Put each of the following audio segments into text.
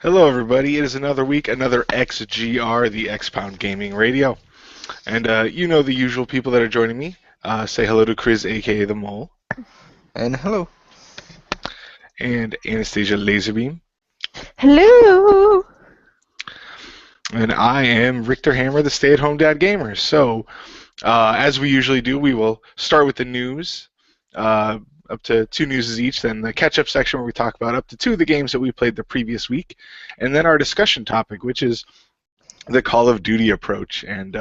Hello, everybody. It is another week, another XGR, the XPound Gaming Radio. And you know the usual people that are joining me. Say hello to Chriz, aka the Mole, And hello. and Anastasia Lazerbeam. Hello. And I am Richter Hammer, the stay-at-home dad gamer. So, as we usually do, we will start with the news, up to 2 newses each, then the catch-up section where we talk about up to 2 of the games that we played the previous week, and then our discussion topic, which is the Call of Duty approach, and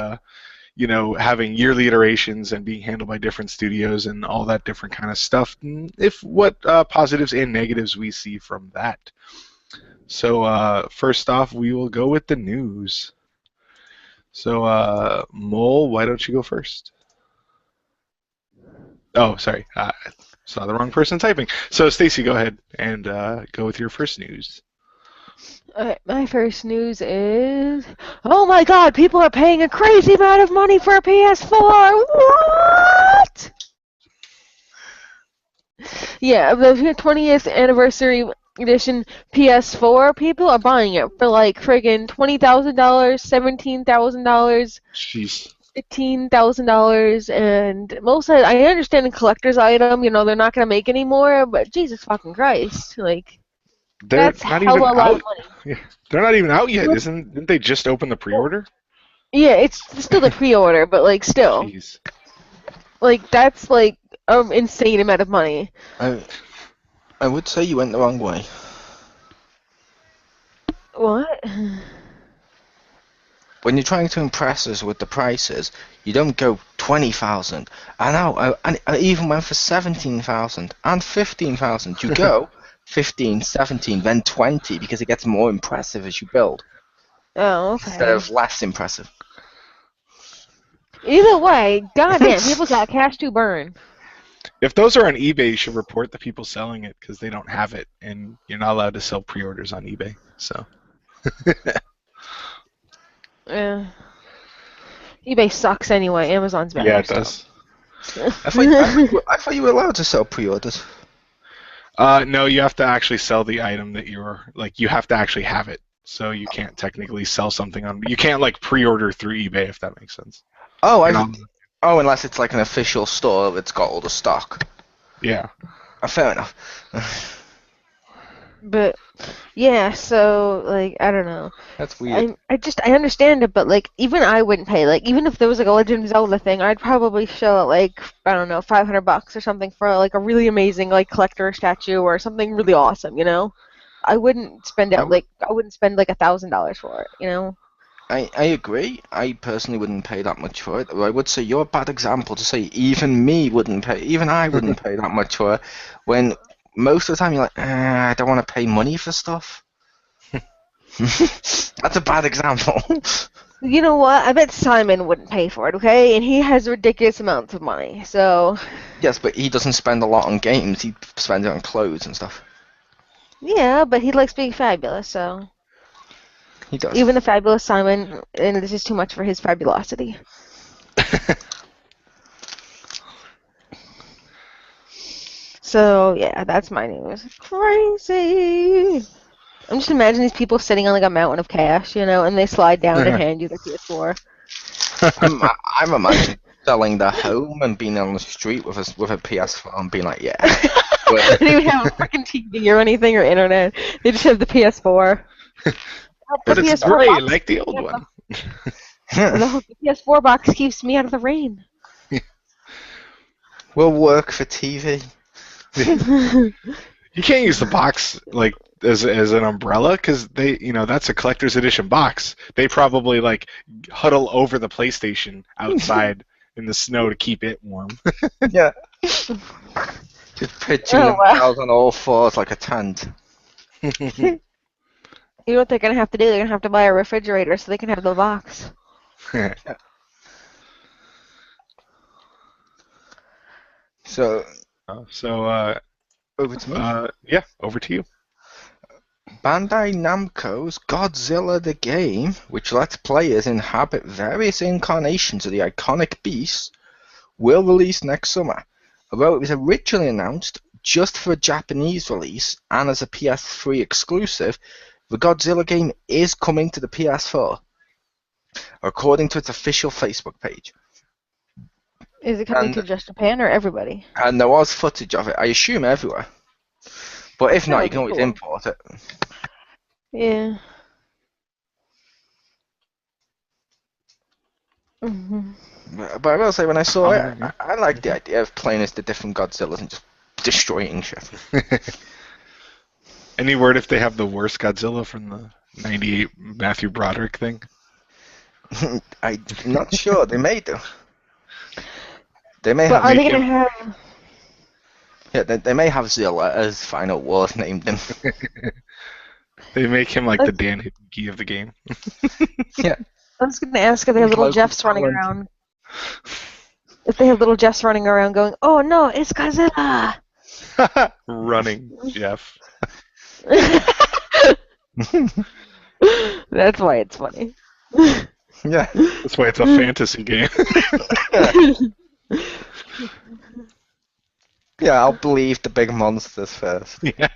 having yearly iterations and being handled by different studios and all that different kind of stuff, and what positives and negatives we see from that. So first off, we will go with the news. So Mole, why don't you go first? Oh, sorry. Saw the wrong person typing. So Stacy, go ahead and go with your first news. Alright, my first news is, oh my god, people are paying a crazy amount of money for a PS4! What? Yeah, the 20th anniversary edition PS4, people are buying it for like friggin' $20,000, $17,000, Jeez. $15,000, and most of it, I understand a collector's item, they're not gonna make anymore, but Jesus fucking Christ, like, They're that's not hella even a lot out. of money. Yeah, they're not even out yet. Didn't they just open the pre-order? Yeah, it's still the pre-order, but like still, Jeez. like that's like an insane amount of money. I would say you went the wrong way. What? When you're trying to impress us with the prices, you don't go 20,000. I know, I even went for 17,000 and 15,000. You go 15, 17, then 20 because it gets more impressive as you build Oh, instead okay. of less impressive. Either way, goddamn, people got cash to burn. If those are on eBay, you should report the people selling it because they don't have it, and you're not allowed to sell pre-orders on eBay. So. Yeah. eBay sucks anyway. Amazon's better. Yeah, it does. I thought you were allowed to sell pre-orders. No, you have to actually sell the item that you have to actually have it. So you can't technically sell something on. You can't like pre-order through eBay if that makes sense. Oh, unless it's like an official store that's got all the stock. Yeah. Fair enough. But yeah, so like I don't know. That's weird. I understand it, but like even I wouldn't pay. Like even if there was like a Legend of Zelda thing, I'd probably show it like I don't know, $500 or something for like a really amazing like collector statue or something really awesome. I wouldn't spend like $1,000 for it. I agree. I personally wouldn't pay that much for it. I would say you're a bad example to say even I wouldn't pay that much for it, when most of the time you're like, I don't want to pay money for stuff. That's a bad example. You know what? I bet Simon wouldn't pay for it, okay? And he has ridiculous amounts of money, so... Yes, but he doesn't spend a lot on games. He spends it on clothes and stuff. Yeah, but he likes being fabulous, so... He does. Even the fabulous Simon, and this is too much for his fabulosity. So, yeah, that's my news. Crazy! I'm just imagining these people sitting on like a mountain of cash, and they slide down and hand you their PS4. I'm imagining selling their home and being on the street with a PS4 and being like, yeah. They don't even have a freaking TV or anything or internet. They just have the PS4. But it's PS4 gray box, like the old one. the PS4 box keeps me out of the rain. We'll work for TV. You can't use the box like as an umbrella because that's a collector's edition box. They probably like huddle over the PlayStation outside in the snow to keep it warm. Yeah. Just pitching themselves on all fours like a tent. You know what they're gonna have to do? They're gonna have to buy a refrigerator so they can have the box. So over to me. Yeah, over to you. Bandai Namco's Godzilla the Game, which lets players inhabit various incarnations of the iconic beast, will release next summer. Although it was originally announced just for a Japanese release and as a PS3 exclusive, The Godzilla game is coming to the PS4, according to its official Facebook page. Is it coming to just Japan or everybody? And there was footage of it, I assume everywhere. But if not, That you would can be always cool. import it. Yeah. hmm But I will say, when I saw it, Common, yeah. I liked the idea of playing as the different Godzillas and just destroying shit. Any word if they have the worst Godzilla from the '98 Matthew Broderick thing? I'm not sure. They may do. They may But have. are they gonna him- have? Yeah, they may have Zilla as Final Wars named him. They make him like the Dan Hibiki of the game. Yeah. I was gonna ask if they have little Local Jeffs running talent. around. If they have little Jeffs running around going, "Oh no, it's Godzilla!" Running, Jeff. That's why it's funny. Yeah. That's why it's a fantasy game. Yeah, I'll believe the big monsters first. Yeah.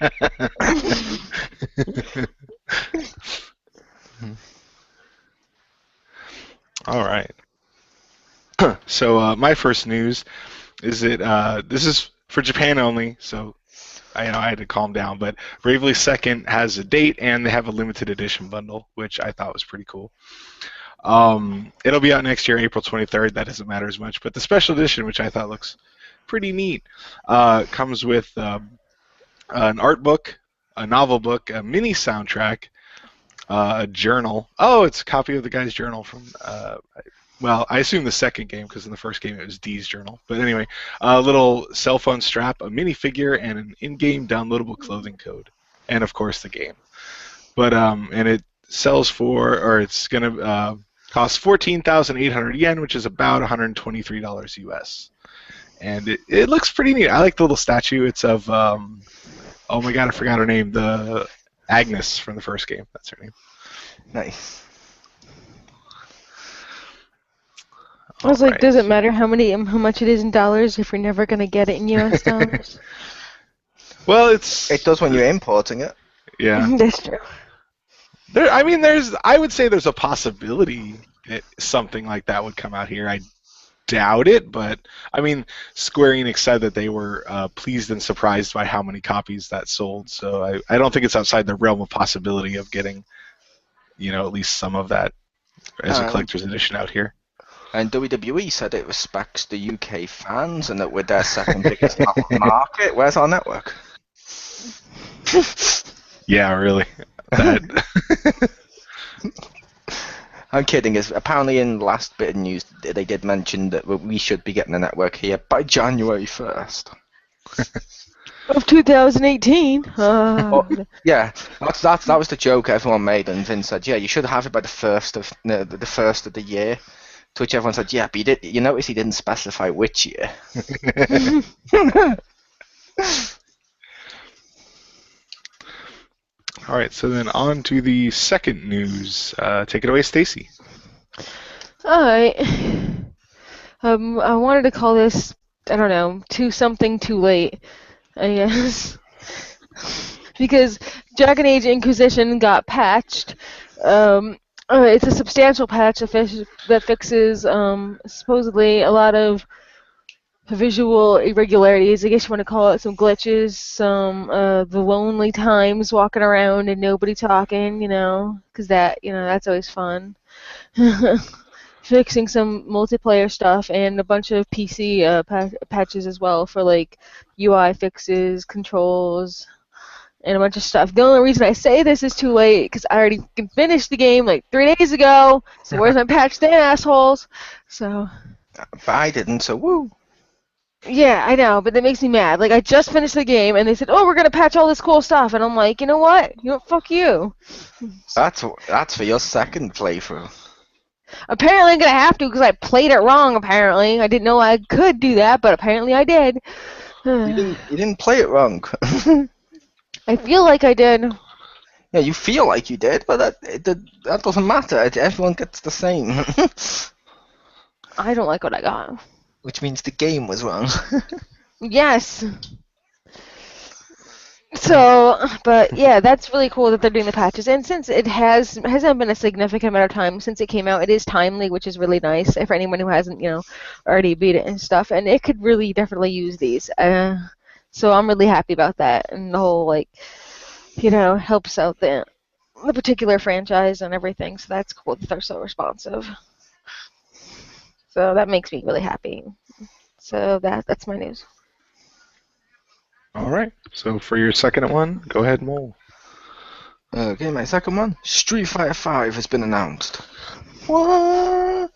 All right. So my first news is that this is for Japan only, so I had to calm down. But Bravely Second has a date, and they have a limited edition bundle, which I thought was pretty cool. It'll be out next year, April 23rd. That doesn't matter as much. But the special edition, which I thought looks pretty neat, comes with an art book, a novel book, a mini soundtrack, a journal. Oh, it's a copy of the guy's journal from. Well, I assume the second game, because in the first game it was D's journal. But anyway, a little cell phone strap, a minifigure, and an in-game downloadable clothing code, and of course the game. But and it sells for, or it's gonna cost 14,800 yen, which is about $123 US. And it looks pretty neat. I like the little statue. It's of oh my god, I forgot her name. The Agnes from the first game. That's her name. Nice. I was like, Alright. does it matter how much it is in dollars if we're never gonna get it in US dollars? Well, it's It does when you're importing it. yeah. That's true. I would say there's a possibility that something like that would come out here. I doubt it, but I mean, Square Enix said that they were pleased and surprised by how many copies that sold. So I don't think it's outside the realm of possibility of getting, at least some of that as a collector's edition out here. And WWE said it respects the UK fans and that we're their second biggest market. Where's our network? Yeah, really. That. I'm kidding. Apparently in the last bit of news, they did mention that we should be getting a network here by January 1st. Of 2018. Yeah, that was the joke everyone made, and Vince said, "Yeah, you should have it by the first of the year." To which everyone said, "Yeah, but you notice he didn't specify which year." All right, so then on to the second news. Take it away, Stacy. Alright. I wanted to call this, I don't know, too something too late, I guess. Because Dragon Age Inquisition got patched. It's a substantial patch that fixes supposedly a lot of visual irregularities. I guess you want to call it some glitches, some the lonely times walking around and nobody talking, because that's always fun. Fixing some multiplayer stuff and a bunch of PC patches as well for like UI fixes, controls, and a bunch of stuff. The only reason I say this is too late because I already finished the game like 3 days ago. So where's my patch then, assholes? So. But I didn't, so woo. Yeah, I know, but that makes me mad. Like I just finished the game and they said, "Oh, we're gonna patch all this cool stuff," and I'm like, you know what? Fuck you. That's for your second playthrough. Apparently I'm gonna have to because I played it wrong. Apparently I didn't know I could do that, but apparently I did. You didn't play it wrong. I feel like I did. Yeah, you feel like you did, but that doesn't matter. Everyone gets the same. I don't like what I got. Which means the game was wrong. Yes. So, but yeah, that's really cool that they're doing the patches. And since it hasn't been a significant amount of time since it came out, it is timely, which is really nice for anyone who hasn't, already beat it and stuff. And it could really definitely use these. So I'm really happy about that. And the whole helps out the particular franchise and everything. So that's cool that they're so responsive. So that makes me really happy. So that's my news. All right. So for your second one, go ahead, Mole. Okay, my second one, Street Fighter V has been announced. What?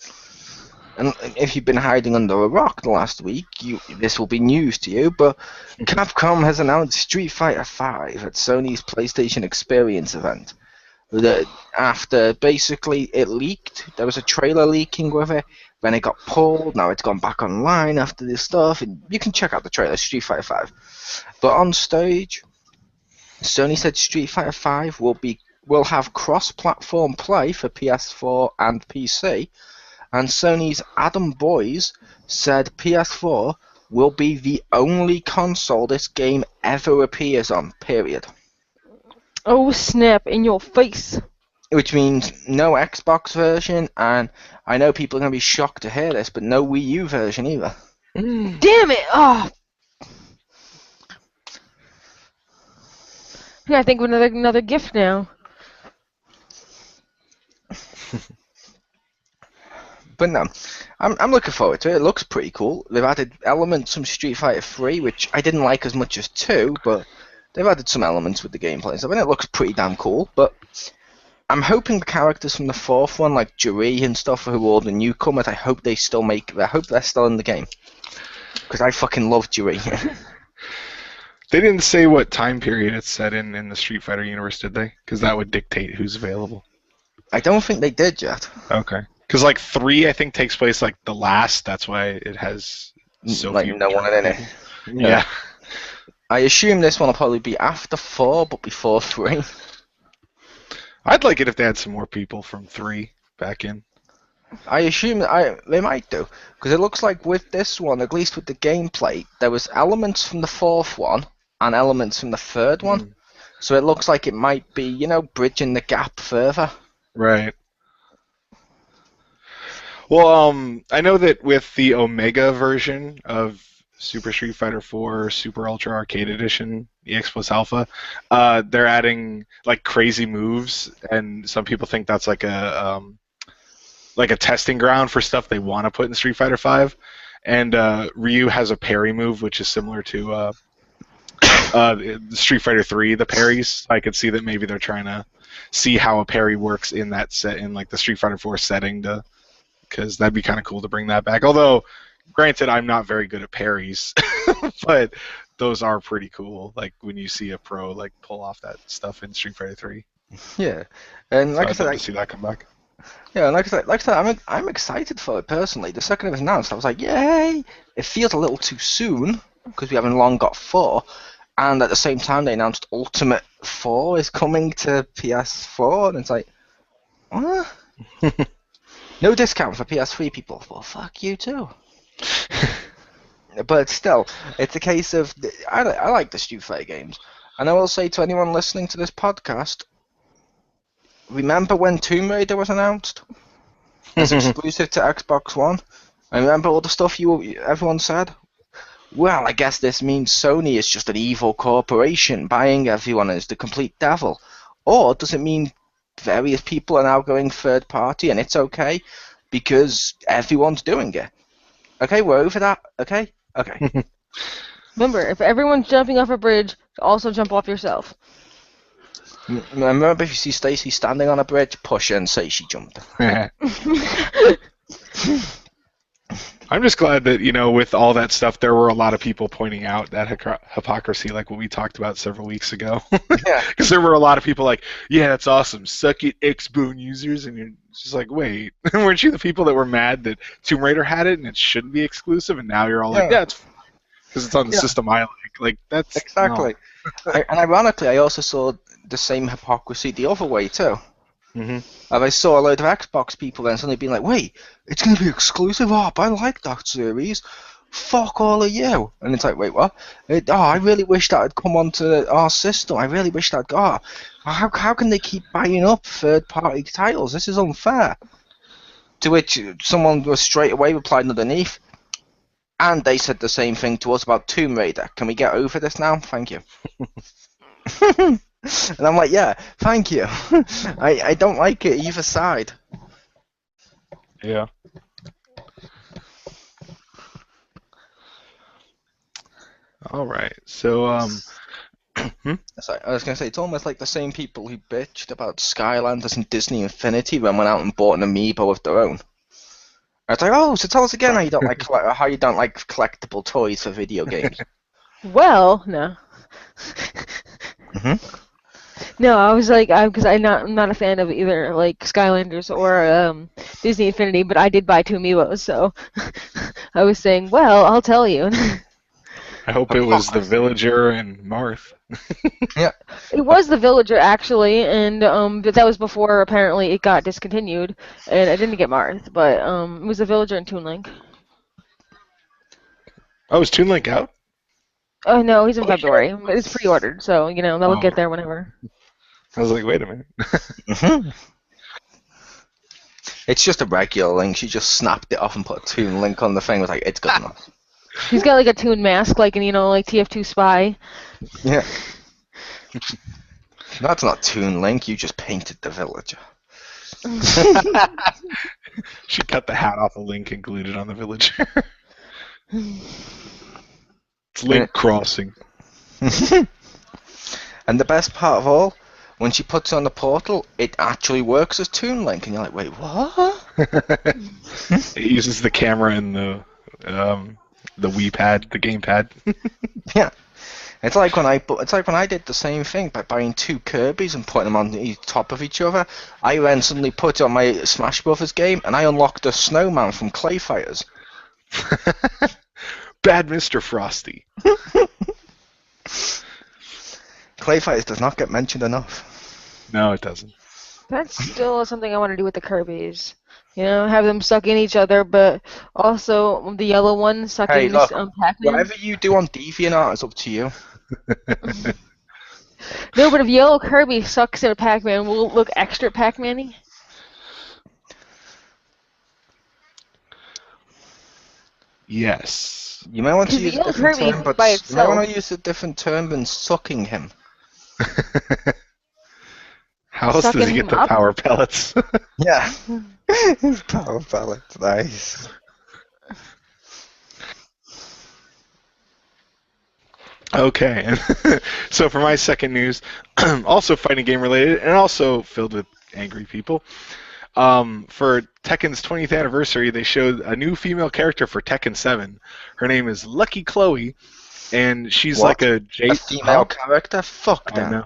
And if you've been hiding under a rock the last week, this will be news to you, but Capcom has announced Street Fighter V at Sony's PlayStation Experience event. After basically it leaked, there was a trailer leaking with it, then it got pulled, now it's gone back online after this stuff, and you can check out the trailer, Street Fighter V. But on stage, Sony said Street Fighter V will have cross-platform play for PS4 and PC, and Sony's Adam Boyes said PS4 will be the only console this game ever appears on, period. Oh snap, in your face. Which means no Xbox version, and I know people are going to be shocked to hear this, but no Wii U version either. Damn it! Oh. Yeah, I think of another gift now. But no, I'm looking forward to it. It looks pretty cool. They've added elements from Street Fighter 3, which I didn't like as much as 2, but they've added some elements with the gameplay and stuff, and it looks pretty damn cool. But I'm hoping the characters from the fourth one, like Juri and stuff, who are all the newcomers, I hope they're still in the game. Because I fucking love Juri. They didn't say what time period it's set in the Street Fighter universe, did they? Because that would dictate who's available. I don't think they did yet. Okay. Because like 3, I think, takes place like the last. That's why it has so like few. No one in it. Yeah. I assume this one will probably be after 4, but before 3. I'd like it if they had some more people from 3 back in. I assume they might do, because it looks like with this one, at least with the gameplay, there was elements from the fourth one and elements from the third one. So it looks like it might be, bridging the gap further. Right. Well, I know that with the Omega version of Super Street Fighter 4 Super Ultra Arcade Edition, EX Plus Alpha, they're adding like crazy moves, and some people think that's like a testing ground for stuff they want to put in Street Fighter 5. And Ryu has a parry move, which is similar to Street Fighter 3, the parries. I could see that maybe they're trying to see how a parry works in that set, in like the Street Fighter 4 setting, because that'd be kind of cool to bring that back. Although, granted, I'm not very good at parries, but those are pretty cool. Like when you see a pro like pull off that stuff in Street Fighter 3. Yeah, and like so I said, I'd love to see that come back. Yeah, and like I said, I'm excited for it personally. The second it was announced, I was like, yay! It feels a little too soon because we haven't long got 4, and at the same time they announced Ultimate 4 is coming to PS4, and it's like, what? No discount for PS3 people. Well, fuck you too. But still, it's a case of I like the Street Fighter games, and I will say to anyone listening to this podcast, remember when Tomb Raider was announced as exclusive to Xbox One? I remember all the stuff everyone said. Well, I guess this means Sony is just an evil corporation buying everyone as the complete devil. Or does it mean various people are now going third party and it's okay because everyone's doing it? Okay, we're over that. Okay. Remember, if everyone's jumping off a bridge, also jump off yourself. Remember, if you see Stacy standing on a bridge, push her and say she jumped. I'm just glad that, with all that stuff, there were a lot of people pointing out that hypocrisy, like what we talked about several weeks ago. Yeah. Because there were a lot of people like, yeah, that's awesome, suck it, Xbone users, and you're just like, wait, weren't you the people that were mad that Tomb Raider had it and it shouldn't be exclusive, and now you're all like, yeah, it's because it's on the system I like. Like, that's... Exactly. No. And ironically, I also saw the same hypocrisy the other way, too. Mm-hmm. And I saw a load of Xbox people then suddenly being like, wait, it's going to be exclusive? Oh, I like that series. fuck all of you. And it's like, wait, what? I really wish that had come onto our system. I really wish that. How can they keep buying up third-party titles? This is unfair. To which someone was straight away replied underneath, and they said the same thing to us about Tomb Raider. Can we get over this now? Thank you. And I'm like, yeah, thank you. I don't like it either side. Yeah. All right. So Sorry, I was going to say, it's almost like the same people who bitched about Skylanders and Disney Infinity then went out and bought an amiibo of their own. I was like, oh, so tell us again how you don't like collectible toys for video games. Well, no. No, I was like, because I'm not a fan of either like Skylanders or Disney Infinity, but I did buy 2 amiibos, so I was saying, well, I'll tell you. I hope it was the Villager and Marth. Yeah. It was the Villager actually, and but that was before apparently it got discontinued, and I didn't get Marth, but it was the Villager and Toon Link. Oh, is Toon Link out? Oh no, he's in February. It's pre-ordered, so that'll get there whenever. I was like, wait a minute. It's just a regular Link. She just snapped it off and put a Toon Link on the thing. I was like, it's good enough. He's got like a Toon mask, like in like TF2 Spy. Yeah. That's not Toon Link. You just painted the Villager. She cut the hat off a Link and glued it on the Villager. It's Link crossing. And the best part of all, when she puts it on the portal, it actually works as Toon Link, and you're like, wait, what? It uses the camera and the Wii pad, the gamepad. Yeah. It's like when I did the same thing by buying 2 Kirby's and putting them on the top of each other. I then suddenly put it on my Smash Brothers game, and I unlocked a snowman from Clay Fighters. Bad Mr. Frosty. Clay Fighters does not get mentioned enough. No, it doesn't. That's still something I want to do with the Kirby's. Have them suck in each other, but also the yellow one sucking Pac-Man. Whatever you do on DeviantArt is up to you. No, but if yellow Kirby sucks in a Pac-Man, will it look extra Pac-Man-y? Yes. You might want to use a different term, but you might want to use a different term than sucking him. How else does he get the power pellets? Yeah. His power pellets, nice. Okay, so for my second news, also fighting game related and also filled with angry people. For Tekken's 20th anniversary, they showed a new female character for Tekken 7. Her name is Lucky Chloe, and she's like a female character? Fuck that. No.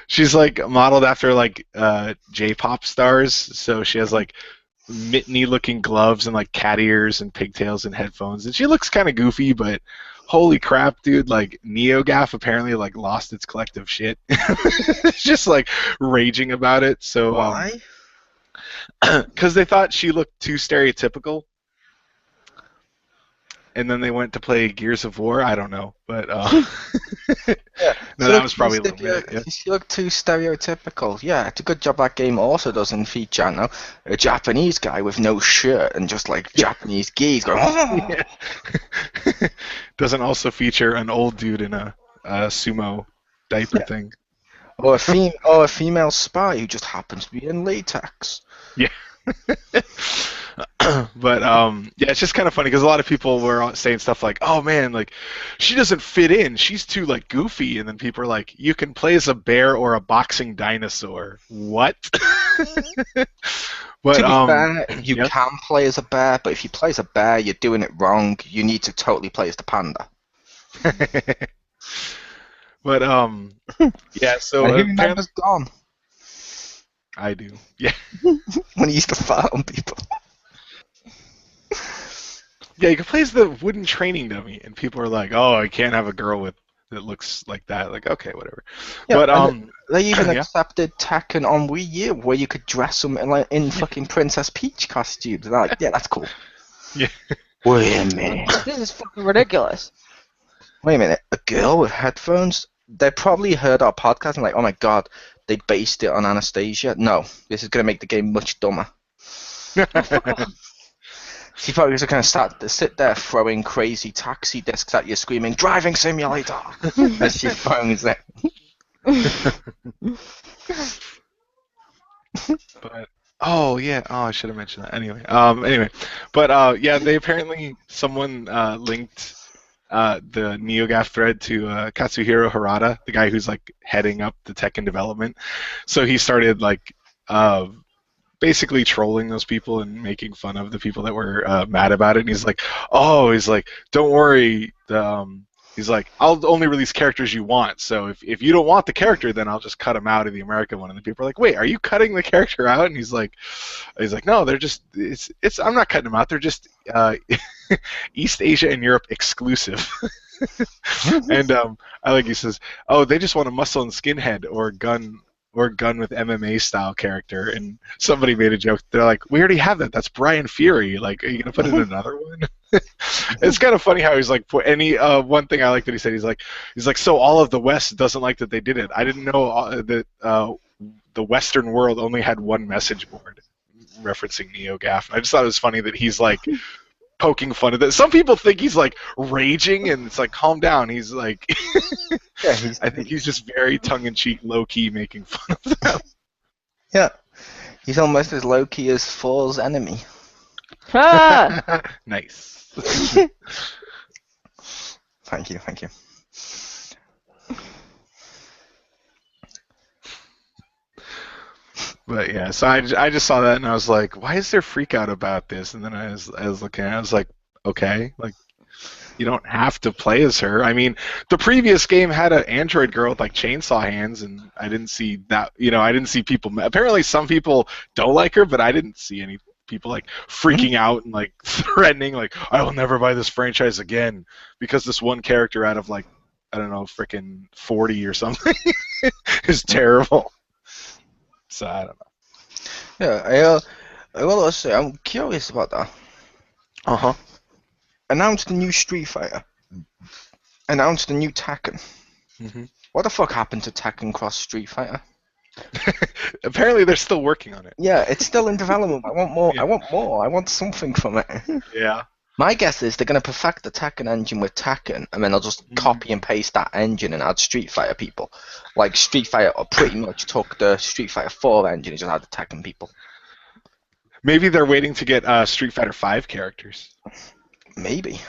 She's like modeled after like J-pop stars, so she has like mitteny looking gloves and like cat ears and pigtails and headphones, and she looks kind of goofy, but holy crap, dude, like NeoGAF apparently like lost its collective shit. It's just like raging about it. So why? Because they thought she looked too stereotypical. And then they went to play Gears of War. I don't know, but yeah. No, that was probably a little bit. Yeah. She looked too stereotypical. Yeah, it's a good job that game also doesn't feature a Japanese guy with no shirt and just like Japanese geese going. Oh! Yeah. Doesn't also feature an old dude in a sumo diaper thing. Or a female spy who just happens to be in latex. Yeah. But yeah, it's just kind of funny because a lot of people were saying stuff like, "Oh man, like she doesn't fit in. She's too like goofy." And then people are like, "You can play as a bear or a boxing dinosaur." What? But to be fair, you can play as a bear, but if you play as a bear, you're doing it wrong. You need to totally play as the panda. But yeah. So who remembers Don? I do. Yeah. When he used to fart on people. Yeah, you can play as the wooden training dummy, and people are like, "Oh, I can't have a girl that looks like that." Like, okay, whatever. Yeah, but they even accepted Tekken on Wii U, where you could dress them in fucking Princess Peach costumes. And they're like, yeah, that's cool. Yeah. Wait a minute. This is fucking ridiculous. Wait a minute. A girl with headphones? They probably heard our podcast and like, oh my god, they based it on Anastasia. No, this is gonna make the game much dummer. She probably just gonna sit there throwing crazy taxi discs at you, screaming "Driving Simulator" as she phones it. But I should have mentioned that. Anyway, yeah, they apparently someone linked the NeoGAF thread to Katsuhiro Harada, the guy who's like heading up the Tekken development. So he started like basically trolling those people and making fun of the people that were mad about it. And he's like, don't worry. He's like, I'll only release characters you want. So if you don't want the character, then I'll just cut him out of the American one. And the people are like, wait, are you cutting the character out? And he's like, no, they're just I'm not cutting them out. They're just East Asia and Europe exclusive. And I like he says, oh, they just want a muscle and skinhead or gun with MMA style character. And somebody made a joke. They're like, we already have that. That's Brian Fury. Like, are you gonna put in another one? It's kind of funny how he's like, for any one thing I like that he said, he's like, so all of the West doesn't like that they did it. I didn't know that the Western world only had one message board, referencing NeoGAF. I just thought it was funny that he's like poking fun at that. Some people think he's like raging, and it's like, calm down. He's like, I think he's just very tongue-in-cheek, low-key making fun of them. Yeah, he's almost as low-key as Thor's enemy. Nice. Thank you. But yeah, so I just saw that and I was like, why is there freak out about this? And then I was looking at it, I was like, okay, like, you don't have to play as her. I mean, the previous game had an android girl with like chainsaw hands, and I didn't see that. I didn't see people. Apparently, some people don't like her, but I didn't see any people like freaking out and like threatening, like, I will never buy this franchise again because this one character out of like, I don't know, freaking 40 or something is terrible. So I don't know. Yeah, I will say I'm curious about that. Announced a new Street Fighter. Announced a new Tekken. Mm-hmm. What the fuck happened to Tekken Cross Street Fighter? Apparently they're still working on it. Yeah, it's still in development. I want more. Yeah. I want more. I want something from it. Yeah. My guess is they're going to perfect the Tekken engine with Tekken, and then they'll just copy and paste that engine and add Street Fighter people. Like Street Fighter pretty much took the Street Fighter 4 engine and just added Tekken people. Maybe they're waiting to get Street Fighter 5 characters. Maybe.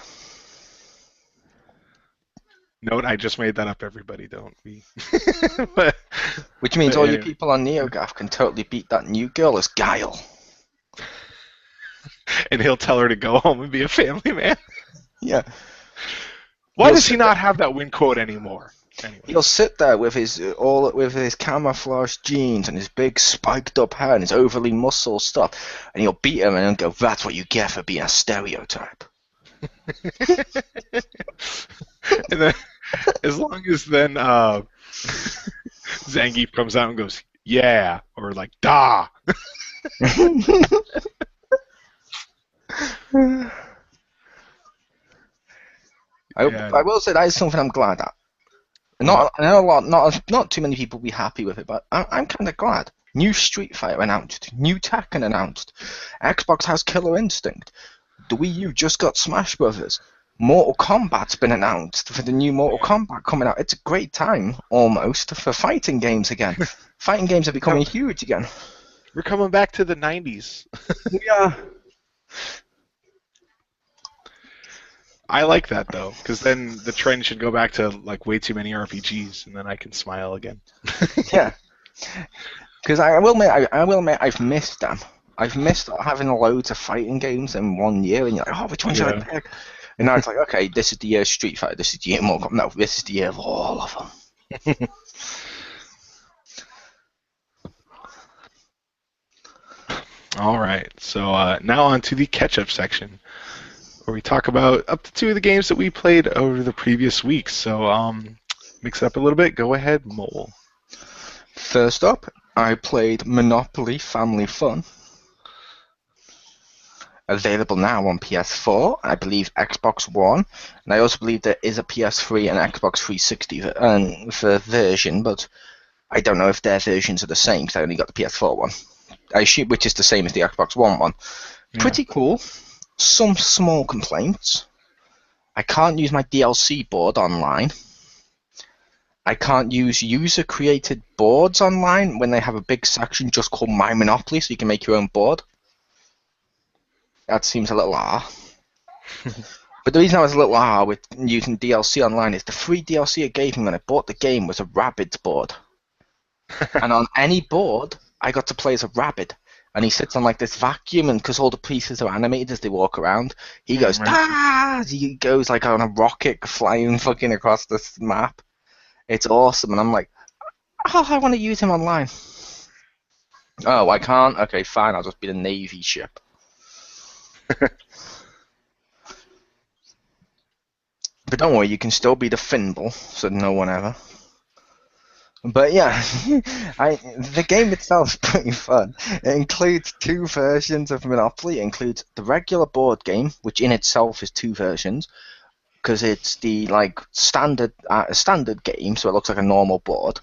Note, I just made that up, everybody. Don't be. but, Which means but all anyway. you people on NeoGAF can totally beat that new girl as Guile. And he'll tell her to go home and be a family man. Yeah. Why does he not have that win quote anymore? Anyway. He'll sit there with his camouflage jeans and his big spiked up hair and his overly muscle stuff, and he'll beat him and go, "That's what you get for being a stereotype." And then, as long as then Zangief comes out and goes, "Yeah," or like "Da." I will say that is something I'm glad at. I know not too many people will be happy with it, but I'm kind of glad. New Street Fighter announced, new Tekken announced, Xbox has Killer Instinct, the Wii U just got Smash Brothers, Mortal Kombat's been announced for the new Mortal Kombat coming out. It's a great time, almost, for fighting games again. Fighting games are becoming huge again. We're coming back to the 90s. Yeah. I like that though, because then the trend should go back to like way too many RPGs, and then I can smile again. Yeah. Because I will admit, I've missed them. I've missed having loads of fighting games in 1 year, and you're like, oh, which one should I pick? And now it's like, okay, this is the year of Street Fighter, this is the year of Mortal Kombat. No, this is the year of all of them. All right, so now on to the catch-up section, where we talk about up to 2 of the games that we played over the previous week. So mix it up a little bit. Go ahead, Mole. First up, I played Monopoly Family Fun. available now on PS4, I believe Xbox One, and I also believe there is a PS3 and Xbox 360 for version, but I don't know if their versions are the same because I only got the PS4 one. I assume which is the same as the Xbox One one. Yeah. Pretty cool. Some small complaints. I can't use my DLC board online. I can't use user-created boards online when they have a big section just called My Monopoly, so you can make your own board. That seems a little odd. But the reason I was a little odd with using DLC online is the free DLC it gave me when I bought the game was a Rabbids board. And on any board, I got to play as a rabbit. And he sits on like this vacuum, and because all the pieces are animated as they walk around, he goes, ah! He goes like on a rocket flying fucking across this map. It's awesome, and I'm like, oh, I want to use him online. Oh, I can't? Okay, fine, I'll just be the Navy ship. But don't worry, you can still be the Fimble, so no one ever. But yeah, the game itself is pretty fun. It includes 2 versions of Monopoly. It includes the regular board game, which in itself is 2 versions, because it's the standard game, so it looks like a normal board.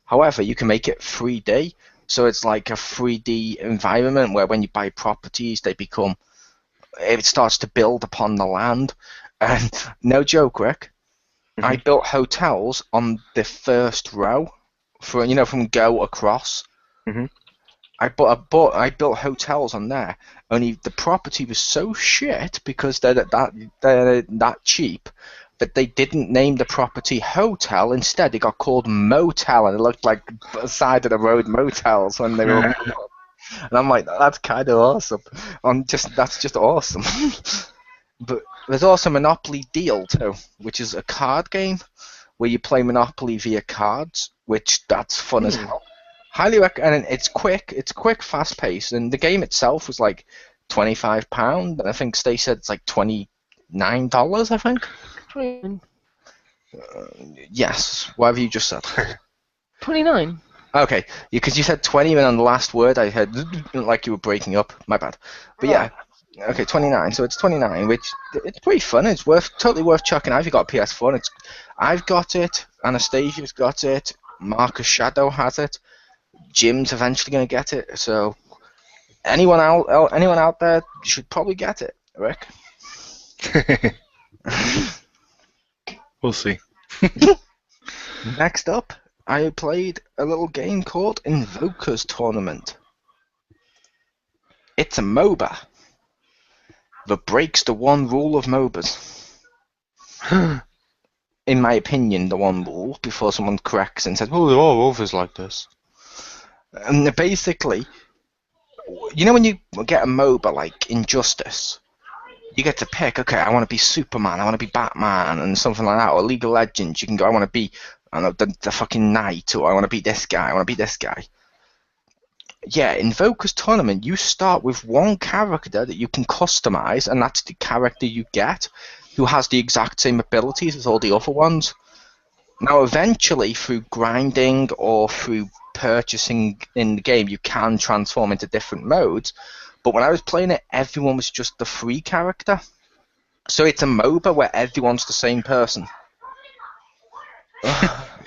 However, you can make it 3D, so it's like a 3D environment where when you buy properties, it starts to build upon the land. And no joke, Rick, I built hotels on the first row, from go across. I built hotels on there. Only the property was so shit because they're that cheap that they didn't name the property hotel. Instead, it got called motel, and it looked like side of the road motels when they were. And I'm like, that's kind of awesome. That's just awesome. But there's also Monopoly Deal too, which is a card game where you play Monopoly via cards, which that's fun as hell. Highly recommend. It's quick, fast paced, and the game itself was like £25, and I think Stacey said it's like $29. I think. 29. Yes, whatever you just said. 29. Okay, because you said 20, and on the last word I heard like you were breaking up. My bad. But yeah. Okay, 29. So it's 29, which it's pretty fun. It's totally worth checking out if you got a PS4. I've got it. Anastasia's got it. Marcus Shadow has it. Jim's eventually going to get it. So anyone out there should probably get it, Rick. We'll see. Next up, I played a little game called Invoker's Tournament. It's a MOBA that breaks the one rule of MOBAs. In my opinion, the one rule, before someone corrects and says, well, there are others like this. And basically, when you get a MOBA like Injustice, you get to pick, okay, I want to be Superman, I want to be Batman, and something like that. Or League of Legends, you can go, I want to be the fucking Knight, or I want to be this guy, I want to be this guy. Yeah, Invoker's Tournament, you start with one character that you can customize, and that's the character you get, who has the exact same abilities as all the other ones. Now, eventually, through grinding or through purchasing in the game, you can transform into different modes. But when I was playing it, everyone was just the free character. So it's a MOBA where everyone's the same person.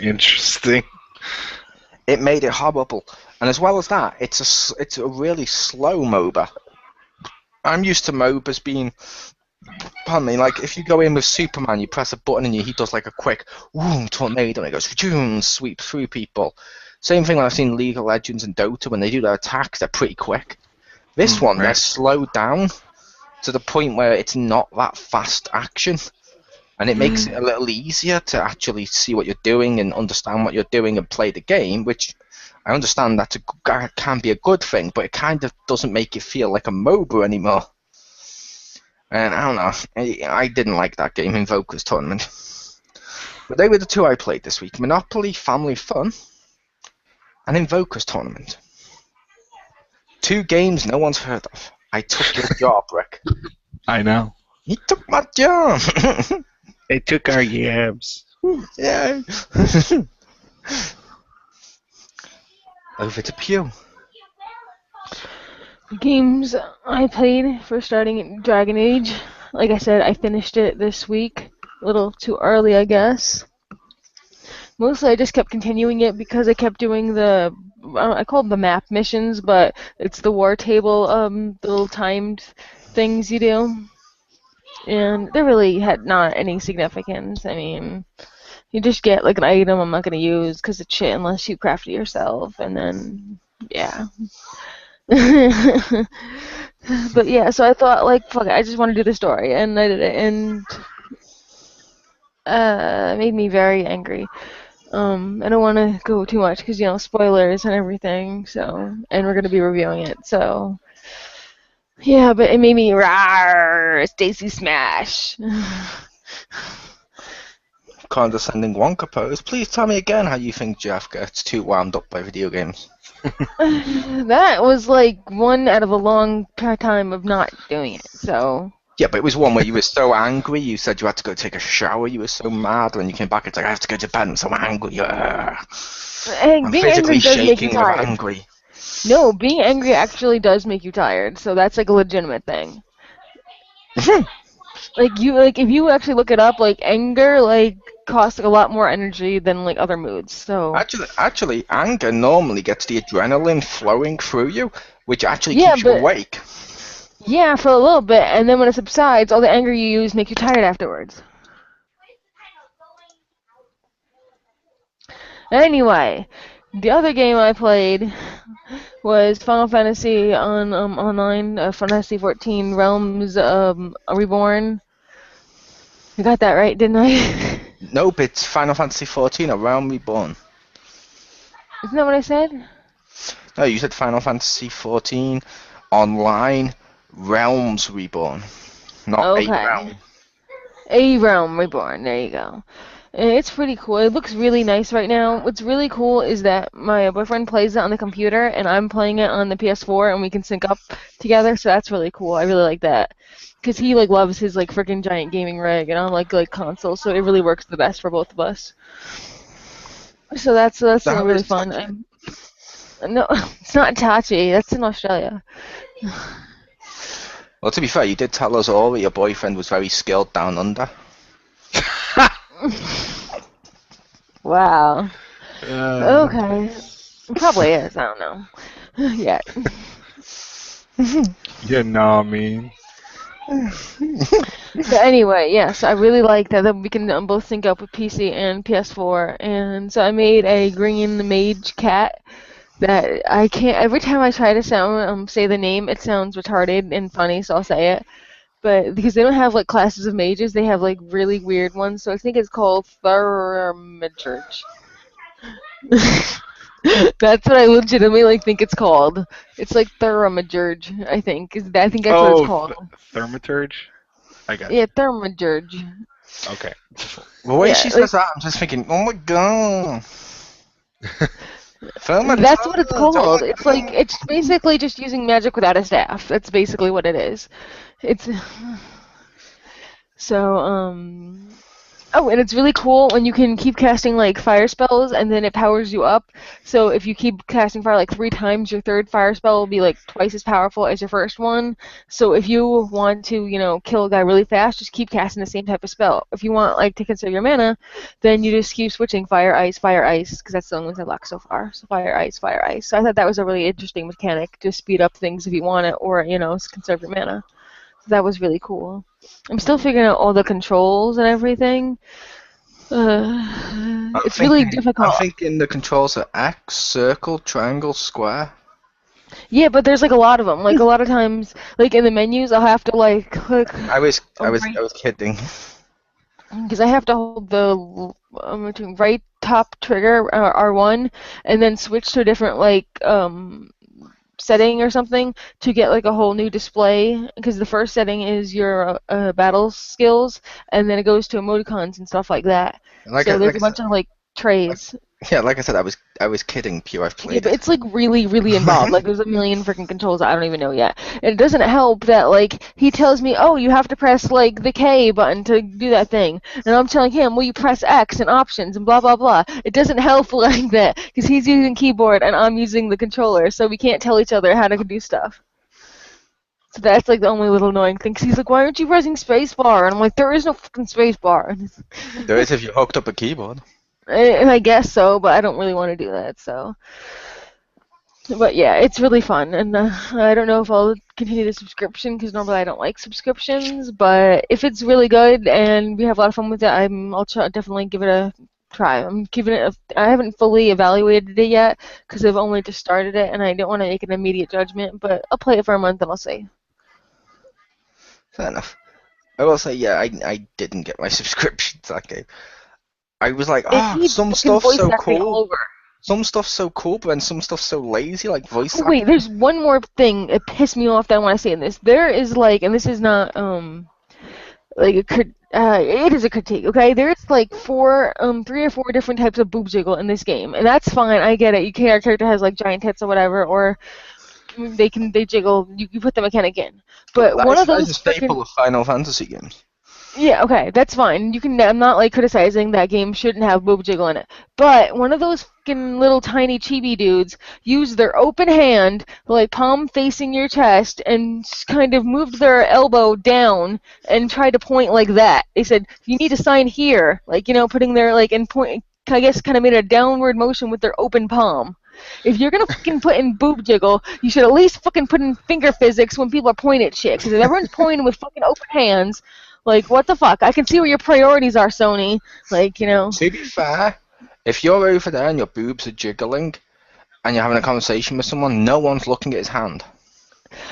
Interesting. It made it horrible. And as well as that, it's a really slow MOBA. I'm used to MOBAs being, pardon me, like if you go in with Superman, you press a button and he does like a quick tornado and it goes sweeps through people. Same thing when I've seen League of Legends and Dota, when they do their attacks, they're pretty quick. This one, they're slowed down to the point where it's not that fast action. And it makes it a little easier to actually see what you're doing and understand what you're doing and play the game, which I understand that can be a good thing, but it kind of doesn't make it feel like a MOBA anymore. And I don't know, I didn't like that game, Invoker's Tournament. But they were the 2 I played this week, Monopoly Family Fun and Invoker's Tournament. 2 games no one's heard of. I took your job, Rick. I know. He took my job. They took our yabs. Yeah. Over to Pew. Games I played for starting Dragon Age. Like I said, I finished it this week. A little too early, I guess. Mostly I just kept continuing it because I kept doing I call them the map missions, but it's the war table, the little timed things you do. And they really had not any significance. I mean, you just get like an item I'm not going to use because it's shit unless you craft it yourself, and then, yeah. But yeah, so I thought, like, fuck it, I just want to do the story, and I did it, and it made me very angry. I don't want to go too much because, spoilers and everything, so, and we're going to be reviewing it, so, yeah, but it made me rawr, Stacy Smash. Condescending Wonka pose. Please tell me again how you think Jeff gets too wound up by video games. That was like one out of a long time of not doing it, so. Yeah, but it was one where you were so angry, you said you had to go take a shower, you were so mad, when you came back, it's like, I have to go to bed, I'm so angry. I'm Being physically angry does make you shaking with tired. angry. No, being angry actually does make you tired, so that's like a legitimate thing. If you actually look it up, like anger costs a lot more energy than like other moods. So Actually, anger normally gets the adrenaline flowing through you, which actually yeah, keeps you but awake. yeah, for a little bit, and then when it subsides, all the anger you use make you tired afterwards. Anyway, the other game I played was Final Fantasy on online, Final Fantasy 14 Realms Reborn. I got that right, didn't I? Nope, it's Final Fantasy 14, A Realm Reborn. Isn't that what I said? No, you said Final Fantasy 14 Online Realms Reborn, not Okay. A Realm. A Realm Reborn, there you go. And it's pretty cool. It looks really nice right now. What's really cool is that my boyfriend plays it on the computer, and I'm playing it on the PS4, and we can sync up together, so that's really cool. I really like that. Because he, loves his, freaking giant gaming rig, and I like console, so it really works the best for both of us. So that's That really is fun. No, it's not Tachi. That's in Australia. Well, to be fair, you did tell us all that your boyfriend was very skilled down under. Wow. Okay. Probably is. I don't know. Yeah. Yeah, nah, man. But anyway, yes, I really like that we can both sync up with PC and PS4. And so I made a green mage cat that I can't. Every time I try to say the name, it sounds retarded and funny, so I'll say it. But because they don't have classes of mages, they have really weird ones. So I think it's called Thaumaturge. That's what I legitimately think it's called. It's like Thaumaturge, I think. I think that's what it's called. Thaumaturge? I got Yeah, Thaumaturge. Okay. The way she says that, I'm just thinking, oh my god. That's what it's called. It's basically just using magic without a staff. That's basically what it is. It's so oh, and it's really cool when you can keep casting fire spells and then it powers you up. So if you keep casting fire 3 times, your third fire spell will be twice as powerful as your first one. So if you want to, kill a guy really fast, just keep casting the same type of spell. If you want to conserve your mana, then you just keep switching fire, ice, because that's the only ones I locked so far. So fire, ice, fire, ice. So I thought that was a really interesting mechanic to speed up things if you want it, or conserve your mana. So that was really cool. I'm still figuring out all the controls and everything. It's really difficult. I'm thinking the controls are X, circle, triangle, square. Yeah, but there's a lot of them. A lot of times, in the menus, I'll have to click. I was kidding. Because I have to hold the right top trigger R1 and then switch to a different setting or something to get a whole new display, because the first setting is your battle skills, and then it goes to emoticons and stuff like that. So there's a bunch of trays. Yeah, like I said, I was kidding, Pew. I've played Yeah, but it's really, really involved. There's a million freaking controls I don't even know yet. And it doesn't help that he tells me, oh, you have to press the K button to do that thing, and I'm telling him, well, you press X and options and blah blah blah. It doesn't help like that because he's using keyboard and I'm using the controller, so we can't tell each other how to do stuff. So that's like the only little annoying thing. 'Cause he's like, "Why aren't you pressing spacebar?" And I'm like, "There is no fucking spacebar." There is if you hooked up a keyboard. And I guess so, but I don't really want to do that. So, but yeah, it's really fun, and I don't know if I'll continue the subscription because normally I don't like subscriptions. But if it's really good and we have a lot of fun with it, I'll definitely give it a try. I'm giving it. I haven't fully evaluated it yet because I've only just started it, and I don't want to make an immediate judgment. But I'll play it for a month and I'll see. Fair enough. I will say, yeah, I didn't get my subscription to that game. I was like, some stuff's so cool. Some stuff's so cool, but then some stuff's so lazy, like voice acting. Wait, there's one more thing that pissed me off that I want to say in this. There is like, and this is not like it is a critique, okay? There's like 3 or 4 different types of boob jiggle in this game, and that's fine. I get it. Our character has like giant tits or whatever, or they jiggle. You put the mechanic in, but one of those is a staple of Final Fantasy games. Yeah, okay, that's fine. I'm not like criticizing that game shouldn't have boob jiggle in it. But one of those fucking little tiny chibi dudes used their open hand, like palm facing your chest, and kind of moved their elbow down and tried to point like that. They said, "You need to sign here," like, putting their like and point. I guess kind of made a downward motion with their open palm. If you're gonna fucking put in boob jiggle, you should at least fucking put in finger physics when people are pointing at shit. Because if everyone's pointing with fucking open hands. Like, what the fuck? I can see where your priorities are, Sony. Like, To be fair, if you're over there and your boobs are jiggling, and you're having a conversation with someone, no one's looking at his hand.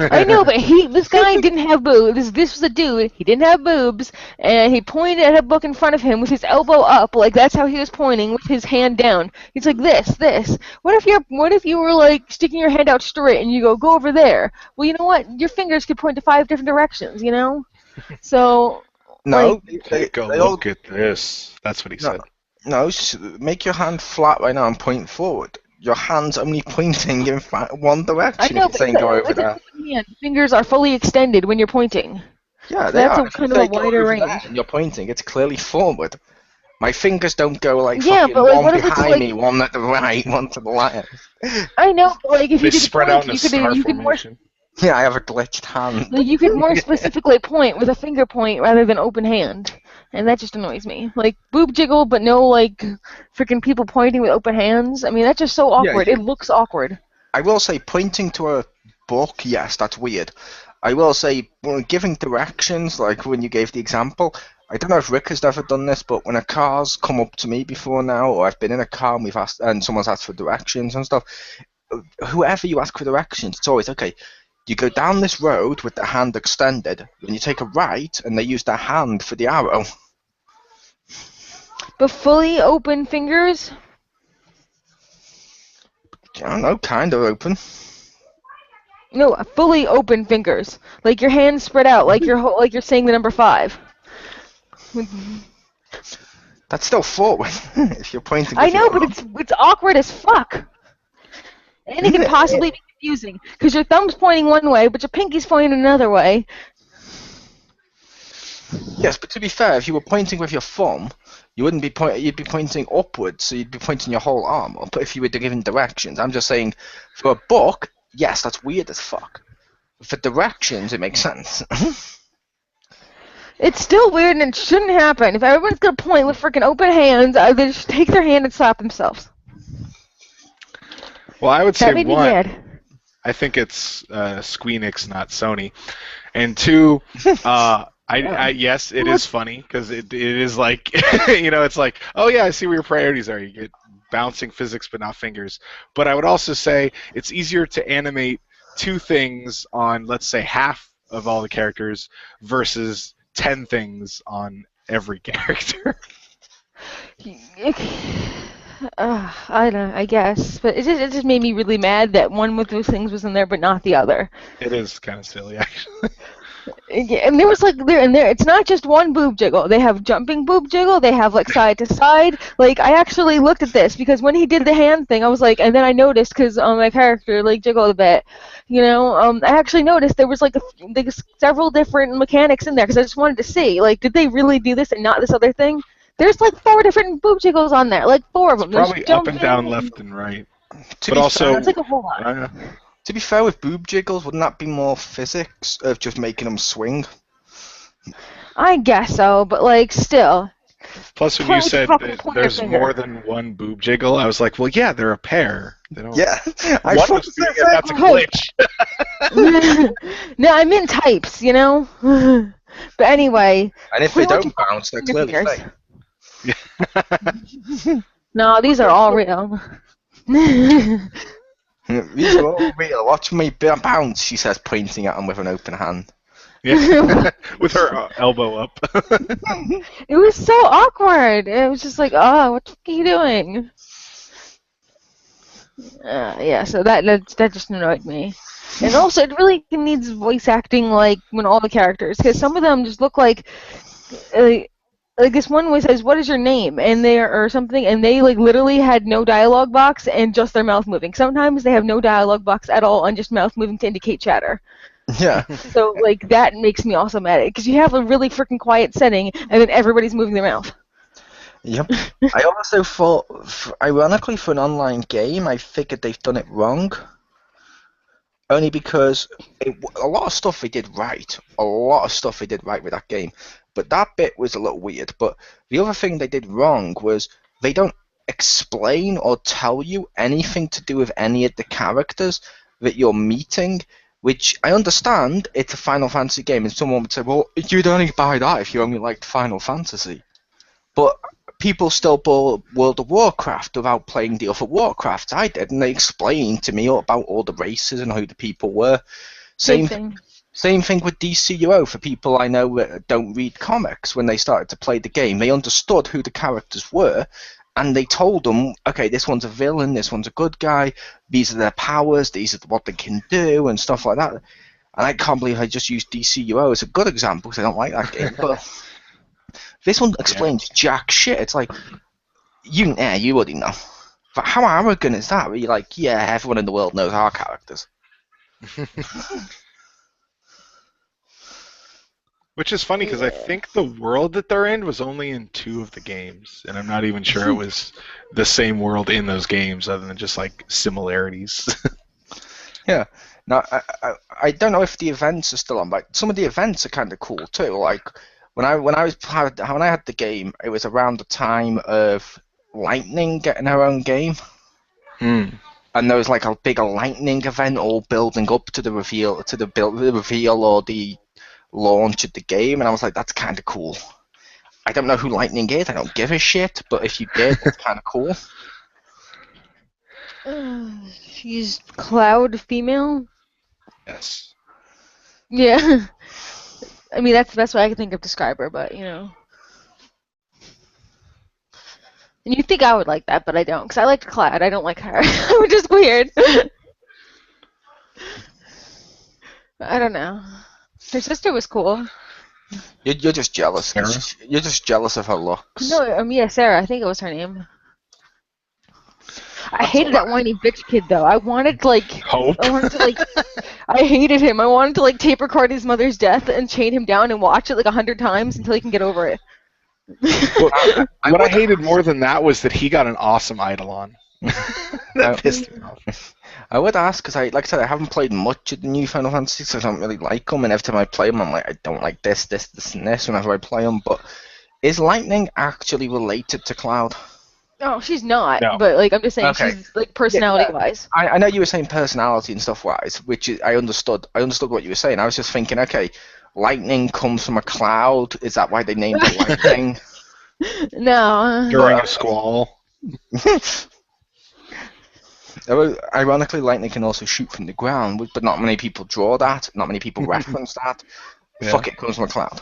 I know, but this guy didn't have boobs. This was a dude. He didn't have boobs, and he pointed at a book in front of him with his elbow up, like that's how he was pointing, with his hand down. He's like, this. What if you were like sticking your hand out straight and you go over there? Well, you know what? Your fingers could point to 5 different directions, So, no, take a look at this. That's what he said. No, make your hand flat right now and point forward. Your hand's only pointing in one direction. I know, if you're saying go over there. Fingers are fully extended when you're pointing. Yeah, so they that's are. a kind of a wider range. And you're pointing. It's clearly forward. My fingers don't go like but one what if it's behind me, one at the right, one to the left. I know, but like if they you did spread out in a star formation. Yeah, I have a glitched hand. Like you could more specifically point with a finger point rather than open hand, and that just annoys me. Like boob jiggle, but no like freaking people pointing with open hands. I mean, that's just so awkward. Yeah. It looks awkward. I will say, pointing to a book, yes, that's weird. I will say, giving directions, like when you gave the example, I don't know if Rick has ever done this, but when a car's come up to me before now, or I've been in a car and someone's asked for directions and stuff, whoever you ask for directions, it's always, okay, you go down this road with the hand extended, then you take a right, and they use their hand for the arrow. But fully open fingers? I don't know, kind of open. No, fully open fingers. Like your hands spread out, like you're saying the number 5. That's still forward, if you're pointing. I know, but it's awkward as fuck. And it could possibly be confusing, because your thumb's pointing one way, but your pinky's pointing another way. Yes, but to be fair, if you were pointing with your thumb, you wouldn't be you'd be pointing upwards, so you'd be pointing your whole arm up if you were giving directions. I'm just saying, for a book, yes, that's weird as fuck. For directions, it makes sense. It's still weird and it shouldn't happen. If everyone's gonna point with freaking open hands, they just take their hand and slap themselves. Well, I would say That made me mad. I think it's Squeenix, not Sony, and 2, yes, it is funny because it is like it's like, oh yeah, I see where your priorities are. You get bouncing physics but not fingers. But I would also say it's easier to animate 2 things on, let's say, half of all the characters versus 10 things on every character. I don't know, I guess, but it just made me really mad that one with those things was in there but not the other. It is kind of silly, actually. And there was like it's not just one boob jiggle. They have jumping boob jiggle. They have like side to side. Like I actually looked at this because when he did the hand thing, I was like, and then I noticed because my character like jiggled a bit. I actually noticed there was like several different mechanics in there because I just wanted to see like did they really do this and not this other thing? There's like 4 different boob jiggles on there, like 4 of them. It's probably up and down, left and right. But also, it's like a whole lot. To To be fair, with boob jiggles, wouldn't that be more physics of just making them swing? I guess so, but like still. Plus, when you Point with your said fucking that pointer there's more finger. than one boob jiggle, I was like, well, yeah, they're a pair. They don't. Yeah, I One thought was the doing it. That's a Hey. glitch. No, I meant types, you know? But anyway, And if they point with your don't bounce, they're fucking clearly fingers. fake. No, these are all real. These are all real. Watch me bounce, she says, pointing at him with an open hand. Yeah, with her elbow up. It was so awkward. It was just like, oh, what the fuck are you doing? Yeah, so that just annoyed me. And also, it really needs voice acting like when all the characters, because some of them just look like this one was says, "What is your name?" and they or something, and they like literally had no dialogue box and just their mouth moving. Sometimes they have no dialogue box at all and just mouth moving to indicate chatter. Yeah. So like that makes me also mad because you have a really freaking quiet setting and then everybody's moving their mouth. Yep. I also thought, ironically, for an online game, I figured they've done it wrong. Only because a lot of stuff they did right. A lot of stuff they did right with that game. But that bit was a little weird. But the other thing they did wrong was they don't explain or tell you anything to do with any of the characters that you're meeting, which I understand it's a Final Fantasy game, and someone would say, well, you'd only buy that if you only liked Final Fantasy. But people still bought World of Warcraft without playing the other Warcrafts. I did, and they explained to me all about all the races and who the people were. Same thing with DCUO for people I know that don't read comics. When they started to play the game, they understood who the characters were, and they told them, okay, this one's a villain, this one's a good guy, these are their powers, these are what they can do, and stuff like that. And I can't believe I just used DCUO as a good example because I don't like that game, but this one explains jack shit. It's like, you already know. But how arrogant is that? Where you're like, yeah, everyone in the world knows our characters. Which is funny because I think the world that they're in was only in 2 of the games, and I'm not even sure it was the same world in those games, other than just like similarities. Yeah. Now, I don't know if the events are still on, but some of the events are kind of cool too. Like when I had the game, it was around the time of Lightning getting her own game. And there was like a big Lightning event all building up to the reveal or the launch of the game, and I was like, that's kind of cool. I don't know who Lightning is, I don't give a shit, but if you did, it's kind of cool. She's Cloud female? Yes. Yeah. I mean, that's the best way I can think of to describe her, but, you know. And you'd think I would like that, but I don't, because I liked Cloud. I don't like her, which is weird. I don't know. Her sister was cool. You're just jealous. Sarah? You're just jealous of her looks. No, yeah, Sarah. I think it was her name. I hated that whiny bitch kid, though. I wanted to, like... Hope. I hated him. I wanted to, like, tape record his mother's death and chain him down and watch it, like, 100 times until he can get over it. What I hated more than that was that he got an awesome Eidolon. That pissed me off. I would ask, because like I said, I haven't played much of the new Final Fantasy, so I don't really like them, and every time I play them, I'm like, I don't like this, and this whenever I play them, but is Lightning actually related to Cloud? No, she's not, No. but, like, I'm just saying Okay. she's, like, personality-wise. I know you were saying personality and stuff-wise, which is, I understood what you were saying. I was just thinking, okay, Lightning comes from a cloud, is that why they named it Lightning? No. During a squall. Ironically, Lightning can also shoot from the ground, but not many people draw that. Not many people reference that. Yeah. Fuck it, comes from a cloud.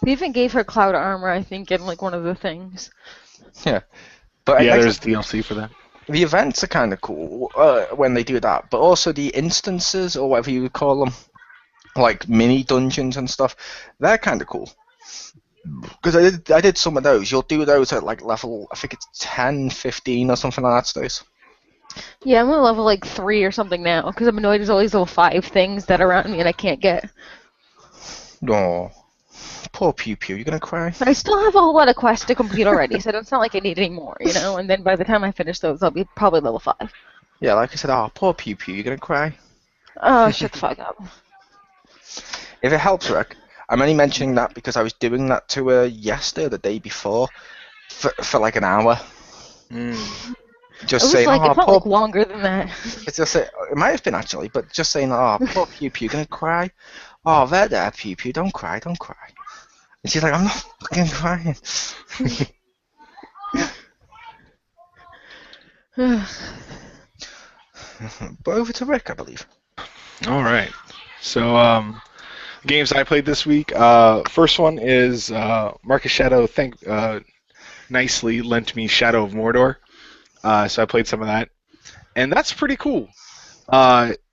They even gave her cloud armor, I think, in, like, one of the things. Yeah, but Yeah, like, there's DLC for that. the events are kind of cool when they do that, but also the instances, or whatever you would call them, like mini dungeons and stuff, they're kind of cool. Because I did some of those. You'll do those at like level, I think it's 10, 15 or something like that, Stace. Yeah, I'm on level, like, 3 or something now, because I'm annoyed there's all these little 5 things that are around me and I can't get. No. Poor Pew Pew, you're gonna cry. But I still have a whole lot of quests to complete already, so it's not like I need any more, you know? And then by the time I finish those, I'll be probably level 5. Yeah, like I said, poor Pew Pew, you're gonna cry. Oh, shut the fuck up. If it helps, Rick, I'm only mentioning that because I was doing that to her yesterday or the day before for like an hour. Just It was saying, like, it felt poor. like longer than that. It's just it might have been actually, but just saying, poor Pew Pew, gonna cry. Oh, there, Pew Pew, don't cry. And she's like, I'm not fucking crying. But over to Rick, I believe. All right. So, games I played this week. First one is Marcus Shadow. Nicely lent me Shadow of Mordor. So I played some of that, and that's pretty cool.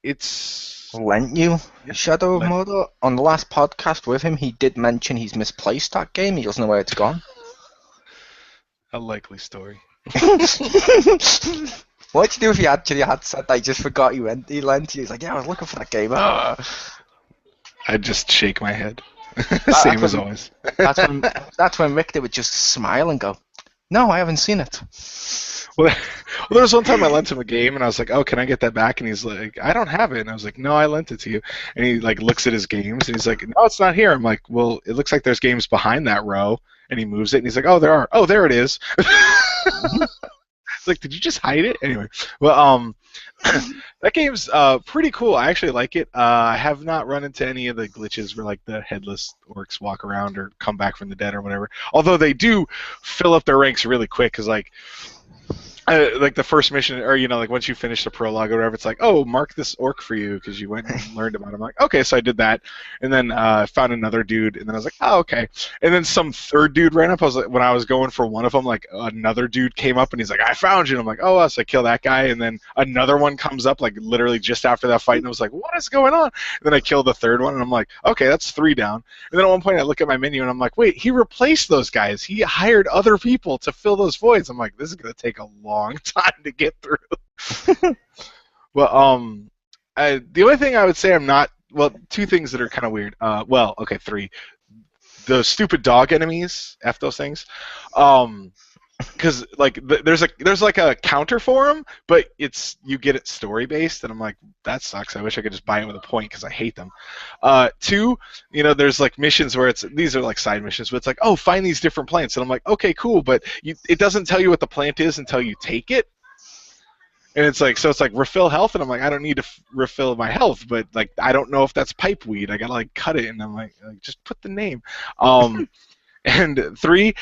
It's Lent you Shadow of Mordor? On the last podcast with him, he did mention he's misplaced that game. He doesn't know where it's gone. a likely story. What'd you do if you actually had said that? I just forgot he lent you. He's like, yeah, I was looking for that game. I'd just shake my head. That's Same as always. that's when Richter would just smile and go, no, I haven't seen it. Well, there was one time I lent him a game, and I was like, "Oh, can I get that back?" And he's like, "I don't have it." And I was like, "No, I lent it to you." And he like looks at his games, and he's like, "No, it's not here." I'm like, "Well, it looks like there's games behind that row." And he moves it, and he's like, "Oh, there are. Oh, there it is." It's like, did you just hide it? Anyway, well, that game's pretty cool. I actually like it. I have not run into any of the glitches where like the headless orcs walk around or come back from the dead or whatever. Although they do fill up their ranks really quick, because like the first mission, or like once you finish the prologue or whatever, it's like, oh, mark this orc for you because you went and learned about him. I'm like, okay, so I did that, and then I found another dude, and then I was like, oh, okay, and then some third dude ran up. I was like, when I was going for one of them, like another dude came up and he's like, I found you. And I'm like, oh, so I kill that guy, and then another one comes up like literally just after that fight, and I was like, what is going on? And then I killed the third one, and I'm like, okay, that's 3 down. And then at one point I look at my menu and I'm like, wait, he replaced those guys. He hired other people to fill those voids. I'm like, this is gonna take a long time to get through. Well, the only thing I would say I'm not, well, 2 things that are kind of weird. Well, okay, 3. The stupid dog enemies, F those things. Because like there's like a counter for them, but you get it story based, and I'm like, that sucks. I wish I could just buy it with a point because I hate them. 2, there's like missions where these are like side missions, but it's like, oh, find these different plants, and I'm like, okay, cool, but it doesn't tell you what the plant is until you take it. And it's like, so it's like refill health, and I'm like, I don't need to refill my health, but like I don't know if that's pipeweed. I gotta like cut it, and I'm like just put the name. And 3,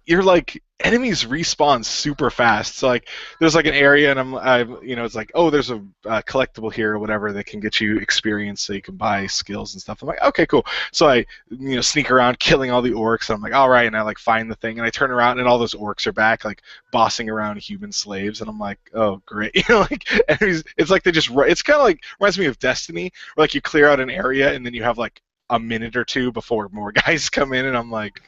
you're like, enemies respawn super fast. So like, there's like an area, and it's like, oh, there's a collectible here or whatever that can get you experience, so you can buy skills and stuff. I'm like, okay, cool. So I, sneak around killing all the orcs. And I'm like, all right, and I like find the thing, and I turn around, and all those orcs are back, like bossing around human slaves, and I'm like, oh, great. Like enemies, it's like they just, it's kind of like reminds me of Destiny, where like you clear out an area, and then you have like a minute or 2 before more guys come in, and I'm like,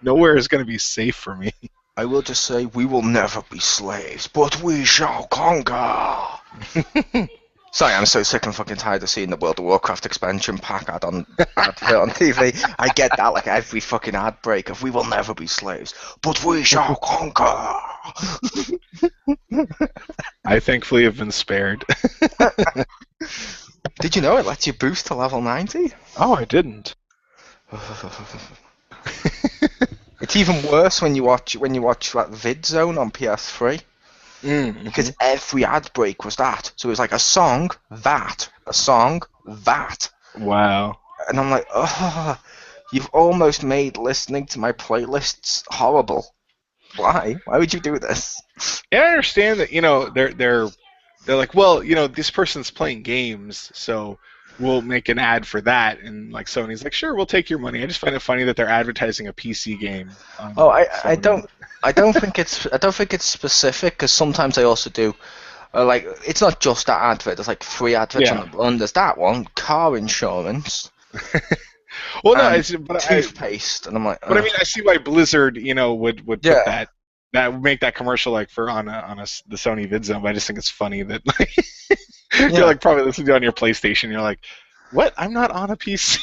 nowhere is going to be safe for me. I will just say, we will never be slaves, but we shall conquer. Sorry, I'm so sick and fucking tired of seeing the World of Warcraft expansion pack ad on TV. I get that like every fucking ad break of we will never be slaves, but we shall conquer. I thankfully have been spared. Did you know it lets you boost to level 90? Oh, I didn't. It's even worse when you watch that Vid Zone on PS3. Because every ad break was that. So it was like a song, that. A song, that. Wow. And I'm like, oh, you've almost made listening to my playlists horrible. Why? Why would you do this? And I understand that, they're like, well, this person's playing games, so we'll make an ad for that. And like Sony's like, sure, we'll take your money. I just find it funny that they're advertising a PC game. I don't think it's specific, because sometimes they also do. Like, it's not just that advert. There's like 3 adverts on the run. There's that one, car insurance. Well, no, toothpaste, and I'm like. But I mean, I see why Blizzard, would put that would make that commercial like for on the Sony VidZone. But I just think it's funny that like, you're like probably listening to it on your PlayStation. You're like, what? I'm not on a PC.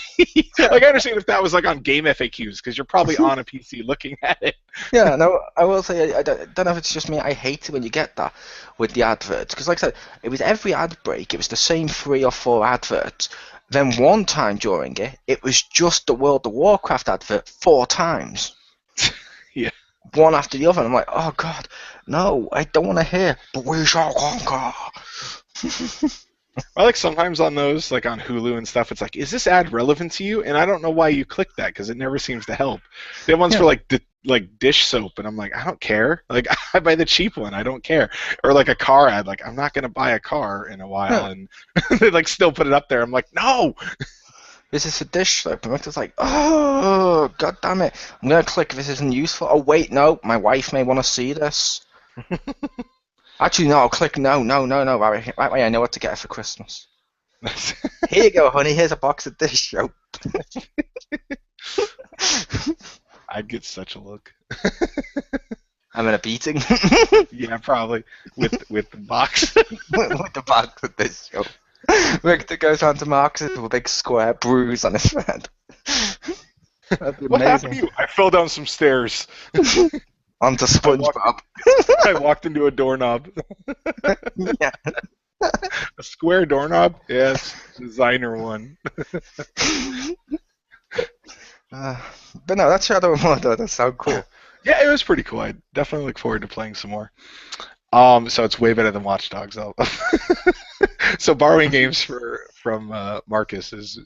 Like, I understand if that was like on game FAQs, because you're probably on a PC looking at it. Yeah, no, I will say I don't know if it's just me. I hate it when you get that with the adverts, because like I said, it was every ad break. It was the same 3 or 4 adverts. Then one time during it, it was just the World of Warcraft advert 4 times. Yeah. One after the other. And I'm like, oh god, no, I don't want to hear. But we shall conquer. I like sometimes on those, like on Hulu and stuff, it's like, is this ad relevant to you? And I don't know why you click that, because it never seems to help. They have ones for like dish soap, and I'm like, I don't care. Like, I buy the cheap one, I don't care. Or like a car ad, like, I'm not gonna buy a car in a while, and they like still put it up there. I'm like, no. This is for dish soap. And it's like, oh god damn it! I'm gonna click if this isn't useful. Oh wait, no, my wife may want to see this. Actually, no, I'll click no. Right way I know what to get her for Christmas. Here you go, honey. Here's a box of dish soap. I'd get such a look. I'm in a beating. Yeah, probably with the box. With the box of dish soap. Richter goes on to Marcus with a big square bruise on his head. That'd be What happened amazing. to you? I fell down some stairs. Onto SpongeBob. I walked into a doorknob. Yeah. A square doorknob? Yes, designer one. But no, that's Shadow of Mordor. That's so cool. Yeah, it was pretty cool. I definitely look forward to playing some more. So it's way better than Watch Dogs. So borrowing games from Marcus is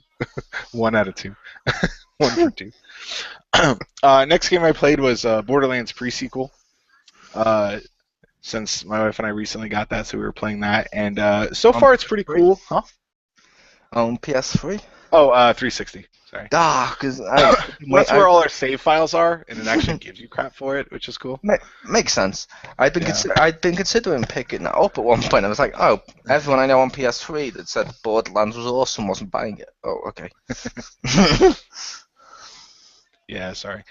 1 out of 2. 1 for 2. Next game I played was Borderlands pre-sequel. Since my wife and I recently got that, so we were playing that, and so far it's pretty cool. Huh? On PS3? Oh, 360. Sorry. Because That's where all our save files are, and it actually gives you crap for it, which is cool. Makes sense. I'd been considering picking that up at one point. I was like, oh, everyone I know on PS3 that said Boarderlands was awesome wasn't buying it. Oh, okay. Yeah, sorry.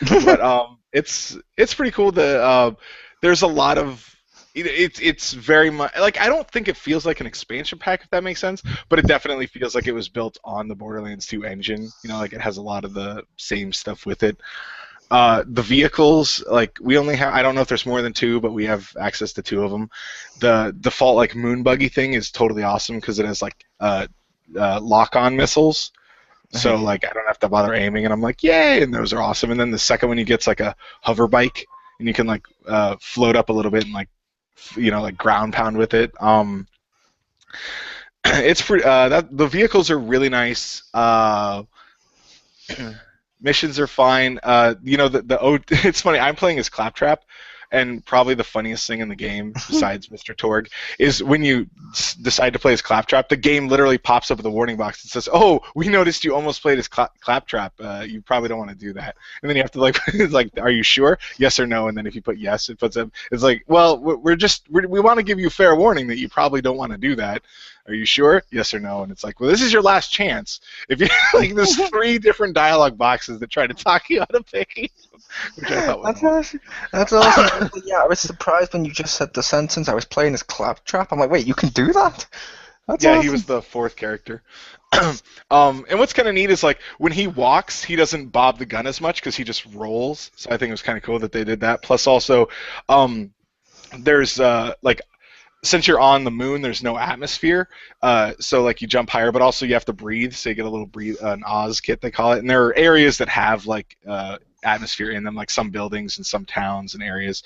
But it's pretty cool. There's a lot of it's very much like, I don't think it feels like an expansion pack, if that makes sense, but it definitely feels like it was built on the Borderlands 2 engine. You know, like it has a lot of the same stuff with it. The vehicles, like we only have, I don't know if there's more than 2, but we have access to 2 of them. The default like moon buggy thing is totally awesome because it has like lock-on missiles. So like I don't have to bother aiming, and I'm like, yay! And those are awesome. And then the second one, you get like a hover bike, and you can like float up a little bit and like, you know, like ground pound with it. It's pretty. The vehicles are really nice. Missions are fine. You know, it's funny. I'm playing as Claptrap, and probably the funniest thing in the game, besides Mr. Torg, is when you decide to play as Claptrap, the game literally pops up with a warning box that says, "Oh, we noticed you almost played as Claptrap. You probably don't want to do that." And then you have to like, it's like, "Are you sure? Yes or no?" And then if you put yes, it puts up. It's like, "Well, we want to give you fair warning that you probably don't want to do that. Are you sure? Yes or no?" And it's like, well, this is your last chance. If you like, there's 3 different dialogue boxes that try to talk you out of picking, which I thought was awesome. That's awesome. Yeah, I was surprised when you just said the sentence. I was playing as Claptrap. I'm like, wait, you can do that? That's yeah, awesome. He was the 4th character. And what's kind of neat is like when he walks, he doesn't bob the gun as much because he just rolls. So I think it was kind of cool that they did that. Plus, also, there's like, since you're on the moon, there's no atmosphere, so like you jump higher, but also you have to breathe, so you get a little an Oz kit, they call it, and there are areas that have like atmosphere in them, like some buildings and some towns and areas.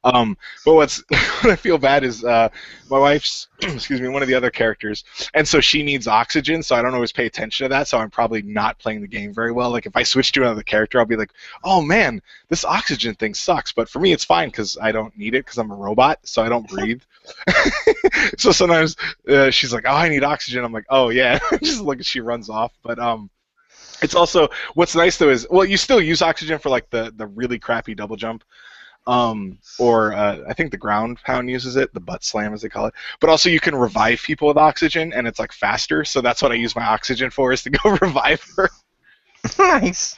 But what I feel bad is my wife's, excuse me, one of the other characters, and so she needs oxygen, so I don't always pay attention to that, so I'm probably not playing the game very well. Like if I switch to another character, I'll be like, oh man, this oxygen thing sucks, but for me it's fine because I don't need it because I'm a robot, so I don't breathe. So sometimes she's like, oh, I need oxygen. I'm like, oh yeah. Just like she runs off. But it's also, what's nice though is, well, you still use oxygen for like the really crappy double jump, or I think the ground pound uses it, the butt slam as they call it. But also you can revive people with oxygen, and it's like faster. So that's what I use my oxygen for, is to go revive her. Nice.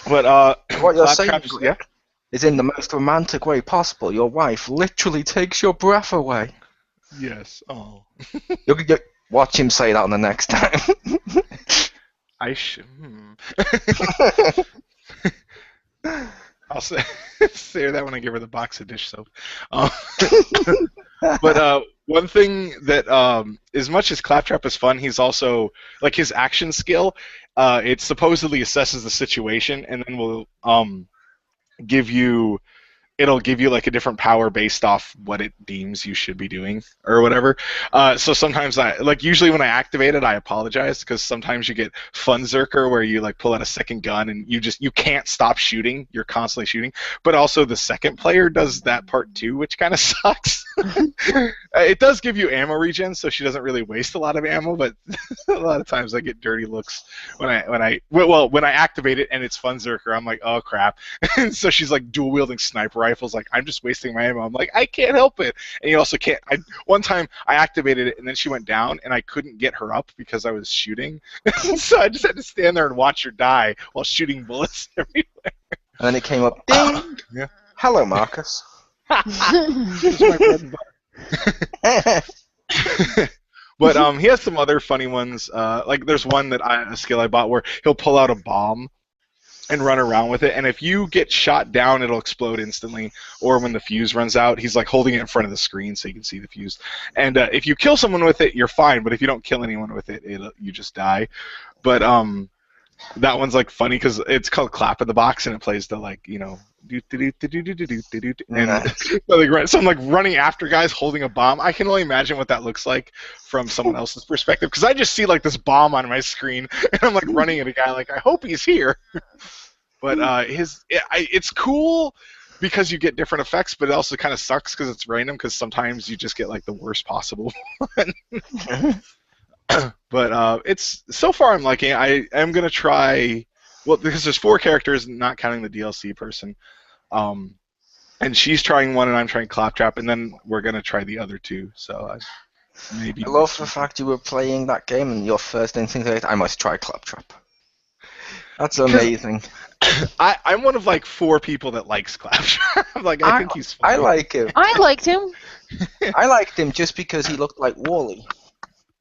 But what you're saying, yeah, is in the most romantic way possible. Your wife literally takes your breath away. yes. Oh. Watch him say that on the next time. I should. I'll say that when I give her the box of dish soap. Um, but one thing that, as much as Claptrap is fun, he's also like his action skill. It supposedly assesses the situation and then will give you. It'll give you like a different power based off what it deems you should be doing or whatever. So sometimes usually when I activate it, I apologize because sometimes you get Fun Zerker where you like pull out a second gun and you can't stop shooting. You're constantly shooting. But also the second player does that part too, which kind of sucks. It does give you ammo regen, so she doesn't really waste a lot of ammo. But a lot of times I get dirty looks when I activate it and it's Fun Zerker. I'm like, oh crap. And so she's like dual wielding sniper rifles. Like I'm just wasting my ammo. I'm like, I can't help it. And you also can't. One time I activated it and then she went down and I couldn't get her up because I was shooting. So I just had to stand there and watch her die while shooting bullets everywhere. And then it came up, ding! Yeah. Hello, Marcus. It's my bread and butter. But he has some other funny ones. Like there's one a skill I bought where he'll pull out a bomb and run around with it, and if you get shot down, it'll explode instantly. Or when the fuse runs out, he's like holding it in front of the screen so you can see the fuse. And if you kill someone with it, you're fine. But if you don't kill anyone with it, you just die. But that one's like funny because it's called Clap in the Box, and it plays the like and so I'm like running after guys holding a bomb. I can only imagine what that looks like from someone else's perspective because I just see like this bomb on my screen and I'm like running at a guy like I hope he's here. But it's cool because you get different effects, but it also kind of sucks because it's random because sometimes you just get like the worst possible one. But it's so far I'm liking it. I am gonna try because there's 4 characters, not counting the DLC person. And she's trying one, and I'm trying Claptrap, and then we're gonna try the other 2. So maybe. I love the fact you were playing that game, and your first instinct is, I must try Claptrap. That's amazing. I'm one of like 4 people that likes Claptrap. Like I think he's funny. I like him. I liked him. I liked him just because he looked like Wally.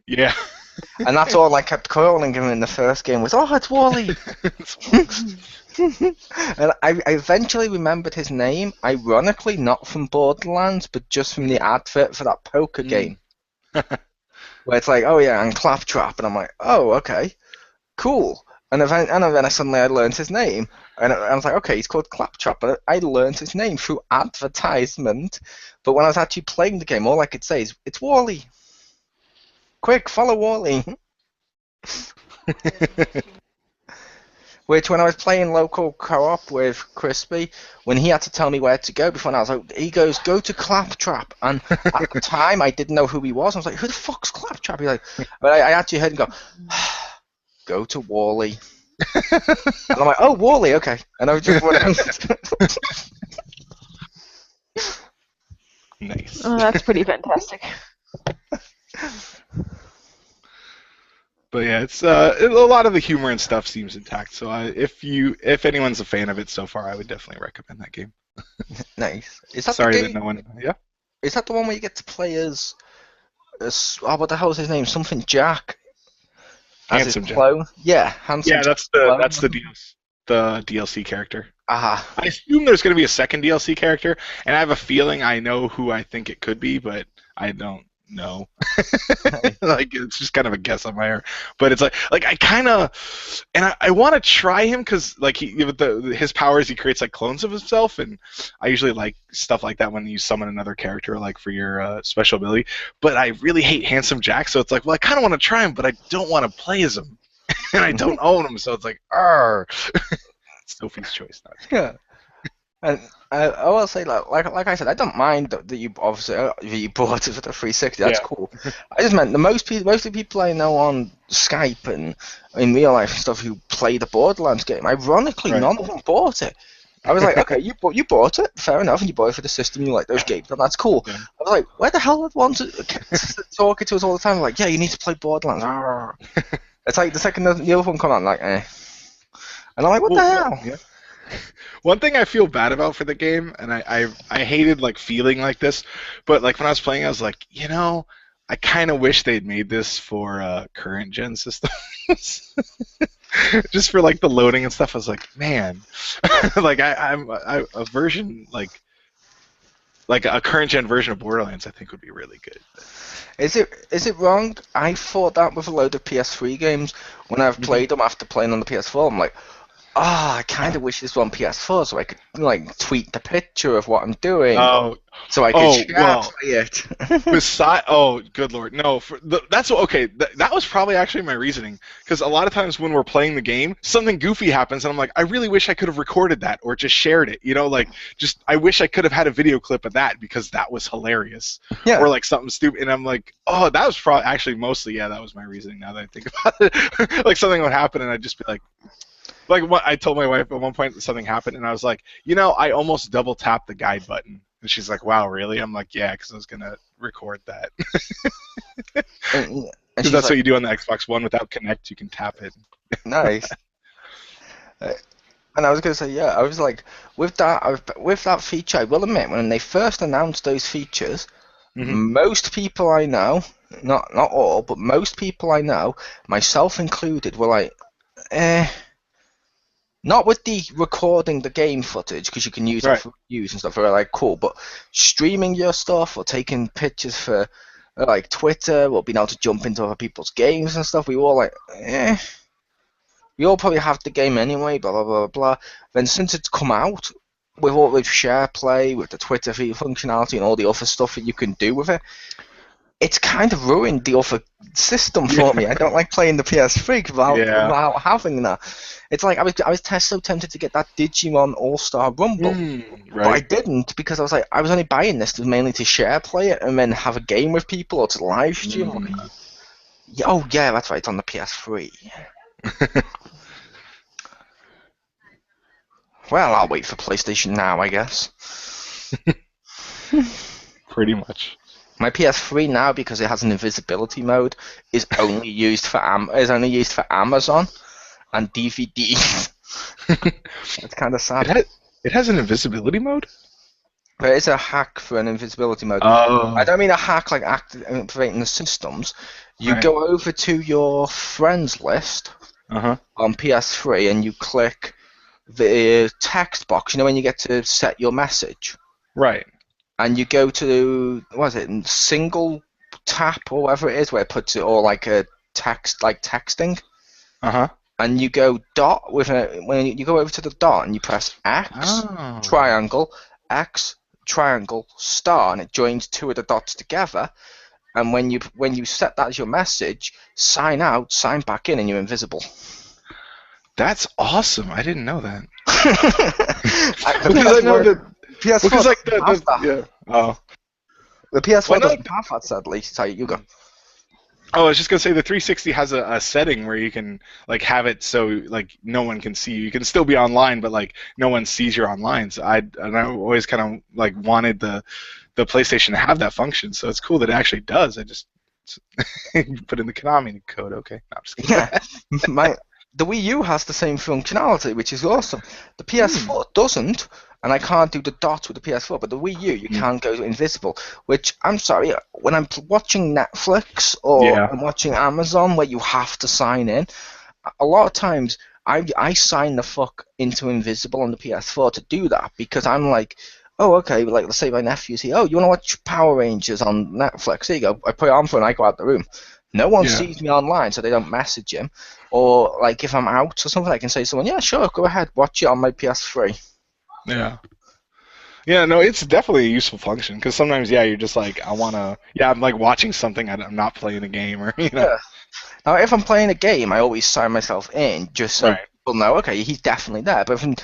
Yeah. And that's all I kept calling him in the first game was, oh, it's Wally. And I eventually remembered his name, ironically not from Boarderlands, but just from the advert for that poker game. Where it's like, oh yeah, and Claptrap, and I'm like, oh, okay, cool. And then I suddenly learned his name, and I was like, okay, he's called Claptrap, but I learned his name through advertisement. But when I was actually playing the game, all I could say is, it's Wally. Quick, follow Wally. Which, when I was playing local co-op with Crispy, when he had to tell me where to go before, I was like, he goes, go to Claptrap. And at the time, I didn't know who he was. I was like, who the fuck's Claptrap? He's like, but I actually heard him go, go to Wally. And I'm like, oh, Wally, okay. And I just went out. Nice. Oh, that's pretty fantastic. But yeah, it's a lot of the humor and stuff seems intact. So if anyone's a fan of it so far, I would definitely recommend that game. Nice. Is that Sorry the that game? no one. Yeah. Is that the one where you get to play as what the hell is his name? Something Jack. As Handsome his Jack. clone? Yeah, Handsome. Yeah, Jack that's clone. the DLC character. Aha. I assume there's going to be a second DLC character, and I have a feeling I know who I think it could be, but I don't know. Like it's just kind of a guess on my part. But it's like I kind of, and I want to try him because like with his powers, he creates like clones of himself, and I usually like stuff like that when you summon another character like for your special ability. But I really hate Handsome Jack, so it's like, well, I kind of want to try him, but I don't want to play as him, and I don't own him, so it's like, arr. Sophie's choice. Yeah. And I will say, like I said, I don't mind that you obviously you bought it for the 360. That's cool. I just meant mostly people I know on Skype and in real life and stuff who play the Borderlands game. Ironically, none of them bought it. I was like, okay, you bought it, fair enough, and you bought it for the system. You like those games, and that's cool. Yeah. I was like, where the hell are the ones talking to us all the time? Like, yeah, you need to play Borderlands. It's like the second the other one come out, like, eh. And I'm like, what the hell? Yeah. One thing I feel bad about for the game, and I hated like feeling like this, but like when I was playing, I was like, I kind of wish they'd made this for current gen systems. Just for like the loading and stuff. I was like, man, like a version like a current gen version of Borderlands, I think would be really good. Is it wrong? I thought that with a load of PS3 games when I've played them after playing on the PS4. I'm like, I kind of wish this was on PS4 so I could like tweet the picture of what I'm doing, so I could share play it. Good lord, no! That's okay. That was probably actually my reasoning, because a lot of times when we're playing the game, something goofy happens, and I'm like, I really wish I could have recorded that or just shared it. You know, like just I wish I could have had a video clip of that because that was hilarious. Yeah. Or like something stupid, and I'm like, oh, that was probably actually mostly that was my reasoning. Now that I think about it, like something would happen, and I'd just be like. Like what I told my wife at one point, something happened, and I was like, I almost double tapped the guide button, and she's like, "Wow, really?" I'm like, "Yeah, because I was gonna record that." And Because that's what you do on the Xbox One without Connect. You can tap it. Nice. And I was gonna say, yeah, I was like, with that feature, I will admit, when they first announced those features, most people I know, not all, but most people I know, myself included, were like, not with the recording the game footage, because you can use it for reviews and stuff. They're like, cool, but streaming your stuff or taking pictures for like Twitter or being able to jump into other people's games and stuff, we were all like, we all probably have the game anyway, blah blah blah blah. Then since it's come out with share play, with the Twitter feed functionality and all the other stuff that you can do with it, it's kind of ruined the other system for me. I don't like playing the PS3 without having that. It's like I was so tempted to get that Digimon All-Star Rumble, but I didn't because I was like, I was only buying this mainly to share play it and then have a game with people or to live stream. Yeah, that's right, it's on the PS3. Well, I'll wait for PlayStation Now, I guess. Pretty much. My PS3 now, because it has an invisibility mode, is only used for Amazon and DVDs. It's kind of sad. It has an invisibility mode? There is a hack for an invisibility mode. Oh. I don't mean a hack like activating the systems. You go over to your friends list on PS3 and you click the text box. You know when you get to set your message? Right. And you go to, what is it, single tap or whatever it is, where it puts it all like a text, like texting. And you go dot when you go over to the dot and you press X, triangle, X, triangle, star, and it joins two of the dots together. And when you set that as your message, sign out, sign back in, and you're invisible. That's awesome. I didn't know that. Because I know that PS4 because like the PS4 doesn't have that, sadly. So you go. Oh, I was just gonna say the 360 has a setting where you can like have it so like no one can see you. You can still be online, but like no one sees you're online. So I always kind of like wanted the PlayStation to have that function. So it's cool that it actually does. I just put in the Konami code. Okay, no, I'm just kidding. Yeah, the Wii U has the same functionality, which is awesome. The PS4 doesn't, and I can't do the dots with the PS4, but the Wii U, you can go invisible, which, I'm sorry, when I'm watching Netflix or I'm watching Amazon where you have to sign in, a lot of times I sign the fuck into invisible on the PS4 to do that, because I'm like, oh, okay, like let's say my nephew's here, oh, you want to watch Power Rangers on Netflix? There you go. I put it on for and I go out the room. No one sees me online, so they don't message him. Or, like, if I'm out or something, I can say to someone, yeah, sure, go ahead, watch it on my PS3. Yeah. Yeah, no, it's definitely a useful function, because sometimes, you're just like, I'm like watching something, I'm not playing a game, or, you know. Yeah. Now, if I'm playing a game, I always sign myself in, just so people know, okay, he's definitely there. But if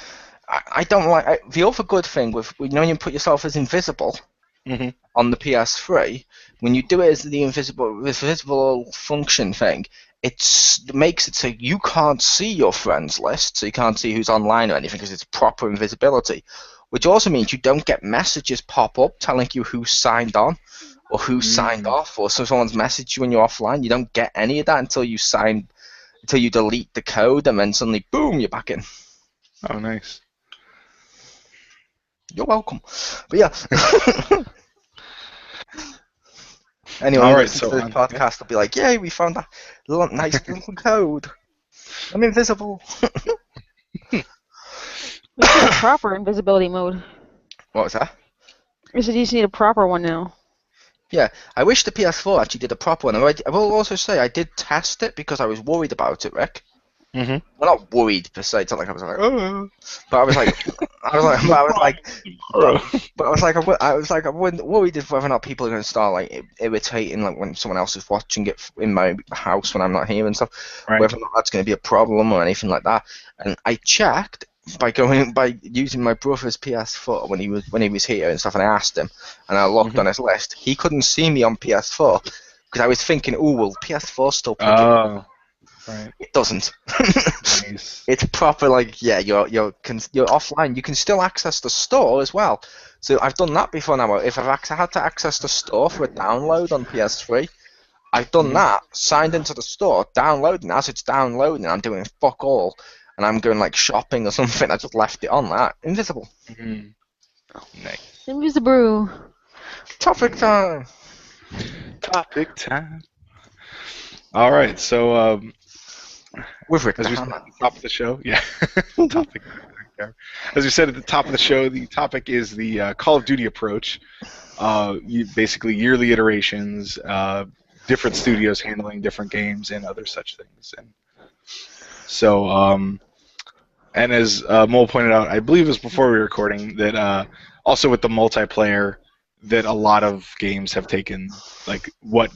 I don't like, the other good thing with, when you put yourself as invisible, on the PS3, when you do it as the invisible function thing, it makes it so you can't see your friends list, so you can't see who's online or anything because it's proper invisibility, which also means you don't get messages pop up telling you who signed on or who signed off, or so someone's messaged you when you're offline. You don't get any of that until you delete the code, and then suddenly, boom, you're back in. Oh, nice. You're welcome. But yeah. Anyone All who right, listens to this podcast will be like, "Yay, we found that nice little code. I'm invisible." We need a proper invisibility mode. What was that? I said you just need a proper one now. Yeah, I wish the PS4 actually did a proper one. I will also say I did test it because I was worried about it, Rick. Mm-hmm. Well, not worried per se. It's not like I was like, oh, but I was like, I wasn't worried if whether or not people are going to start like irritating, like when someone else is watching it in my house when I'm not here and stuff. Right. Whether or not that's going to be a problem or anything like that. And I checked by using my brother's PS4 when he was here and stuff, and I asked him, and I looked on his list. He couldn't see me on PS4 because I was thinking, oh, well, PS4 still pick it. Oh, right. It doesn't. Nice. It's proper, like, yeah, you're offline. You can still access the store as well. So I've done that before now. If I've had to access the store for a download on PS3, I've done that, signed into the store, downloading. As it's downloading, I'm doing fuck all, and I'm going like shopping or something. I just left it on that. Invisible. Nice. Invisible. Topic time. Topic time. All right, so With Richter as we said Hammer. at the top of the show, topic. As we said at the top of the show, the topic is the Call of Duty approach. Basically, yearly iterations, different studios handling different games, and other such things. And so, and as Mole pointed out, I believe it was before we were recording that also with the multiplayer, that a lot of games have taken like what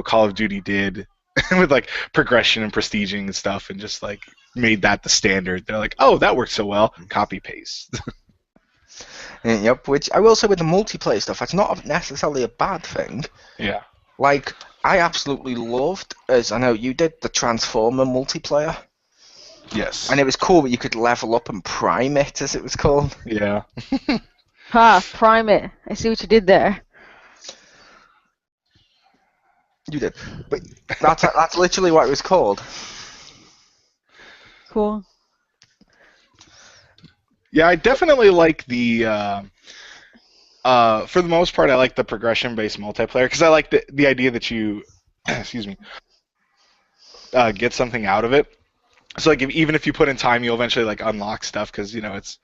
Call of Duty did. With like progression and prestiging and stuff, and just like made that the standard. They're like, oh, that works so well. Copy paste. Yep. Which I will say with the multiplayer stuff, that's not necessarily a bad thing. Yeah. Like I absolutely loved, as I know you did, the Transformer multiplayer. Yes. And it was cool that you could level up and prime it, as it was called. Yeah. Prime it. I see what you did there. You did, but that's literally what it was called. Cool. Yeah, I definitely like the. For the most part, I like the progression-based multiplayer because I like the idea that you, excuse me, get something out of it. So like, even if you put in time, you'll eventually like unlock stuff because it's.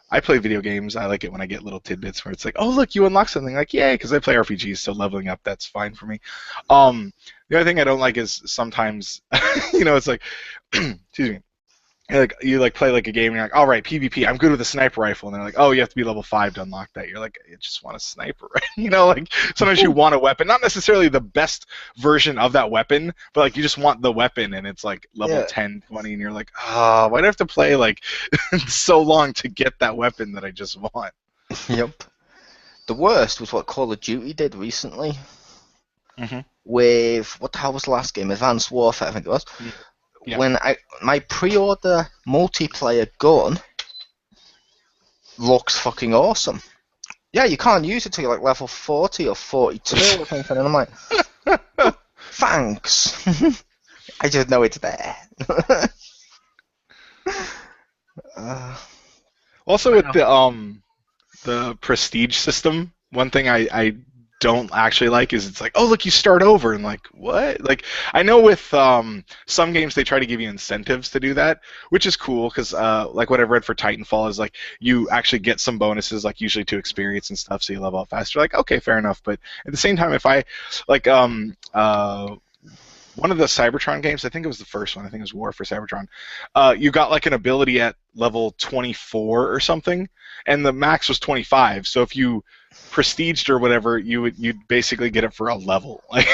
I play video games. I like it when I get little tidbits where it's like, oh, look, you unlock something. Like, yay, because I play RPGs, so leveling up, that's fine for me. The other thing I don't like is sometimes, it's like, excuse me, you play like a game and you're like, all right, PvP, I'm good with a sniper rifle. And they're like, oh, you have to be level 5 to unlock that. You're like, I just want a sniper, right? Like sometimes you want a weapon, not necessarily the best version of that weapon, but like you just want the weapon and it's like level 10, 20, and you're like, oh, why do I have to play like so long to get that weapon that I just want? Yep. The worst was what Call of Duty did recently. Mm-hmm. With, what the hell was the last game? Advanced Warfare, I think it was. Yeah. When my pre-order multiplayer gun looks fucking awesome. Yeah, you can't use it till you're like level 40 or 42 or something, and I'm like, thanks. I just know it's there. Also, with the prestige system, one thing I don't actually like is it's like, oh, look, you start over, and like, what? Like, I know with some games they try to give you incentives to do that, which is cool because like what I've read for Titanfall is like you actually get some bonuses, like usually to experience and stuff, so you level up faster. Like, okay, fair enough, but at the same time, if I like one of the Cybertron games, I think it was the first one, I think it was War for Cybertron, you got like an ability at level 24 or something, and the max was 25, so if you prestiged or whatever, you'd basically get it for a level. Like,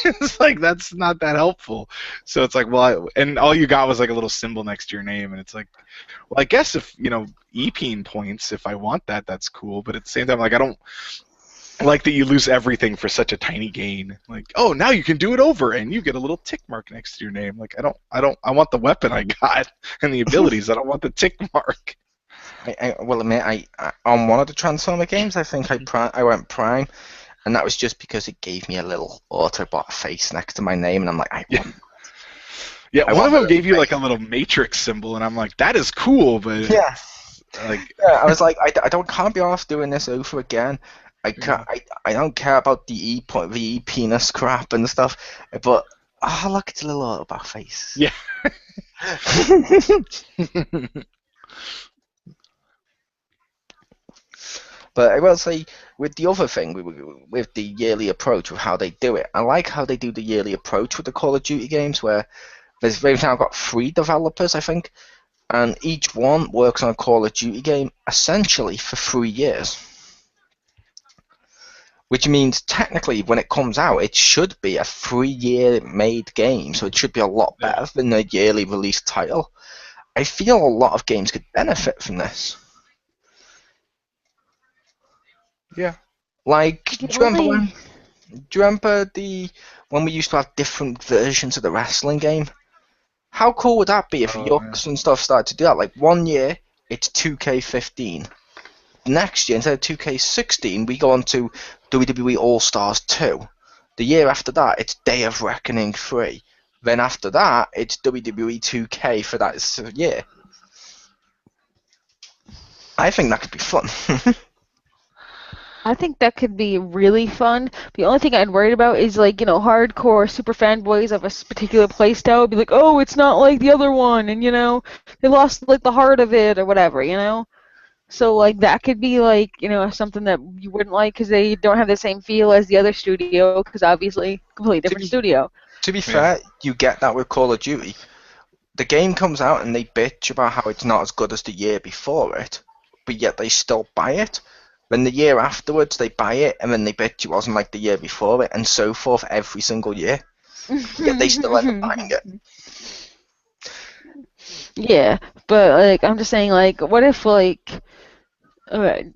it's like, that's not that helpful. So it's like, well, and all you got was like a little symbol next to your name, and it's like, well, I guess if, EPing points, if I want that, that's cool, but at the same time, like, I don't like that you lose everything for such a tiny gain. Like, oh, now you can do it over, and you get a little tick mark next to your name. Like, I want the weapon I got and the abilities. I don't want the tick mark. I will admit, I on one of the Transformer games, I think I went Prime, and that was just because it gave me a little Autobot face next to my name, and I'm like, Yeah, one of them gave you like a little Matrix symbol, and I'm like, that is cool, but yeah, like, I was like, I can't be off doing this over again. I don't care about the the penis crap and stuff, but oh look, it's a little about face. Yeah. But I will say, with the other thing, with the yearly approach, with how they do it, I like how they do the yearly approach with the Call of Duty games, where they've now got 3 developers, I think, and each one works on a Call of Duty game essentially for 3 years. Which means technically, when it comes out, it should be a 3-year made game, so it should be a lot better than a yearly release title. I feel a lot of games could benefit from this. Yeah. Like, do you remember when we used to have different versions of the wrestling game? How cool would that be if Yucks and stuff started to do that? Like, one year, it's 2K15. Next year, instead of 2K16, we go on to WWE All-Stars 2. The year after that, it's Day of Reckoning 3. Then after that, it's WWE 2K for that year. I think that could be fun. I think that could be really fun. The only thing I'd worried about is, like, hardcore super fanboys of a particular playstyle would be like, oh, it's not like the other one, and, they lost, like, the heart of it or whatever, So, like, that could be, like, something that you wouldn't like because they don't have the same feel as the other studio, because obviously, completely different studio. To be fair, you get that with Call of Duty. The game comes out and they bitch about how it's not as good as the year before it, but yet they still buy it. Then the year afterwards, they buy it, and then they bitch it wasn't like the year before it, and so forth every single year. Yet they still end up buying it. Yeah, but, like, I'm just saying, like, what if, like, I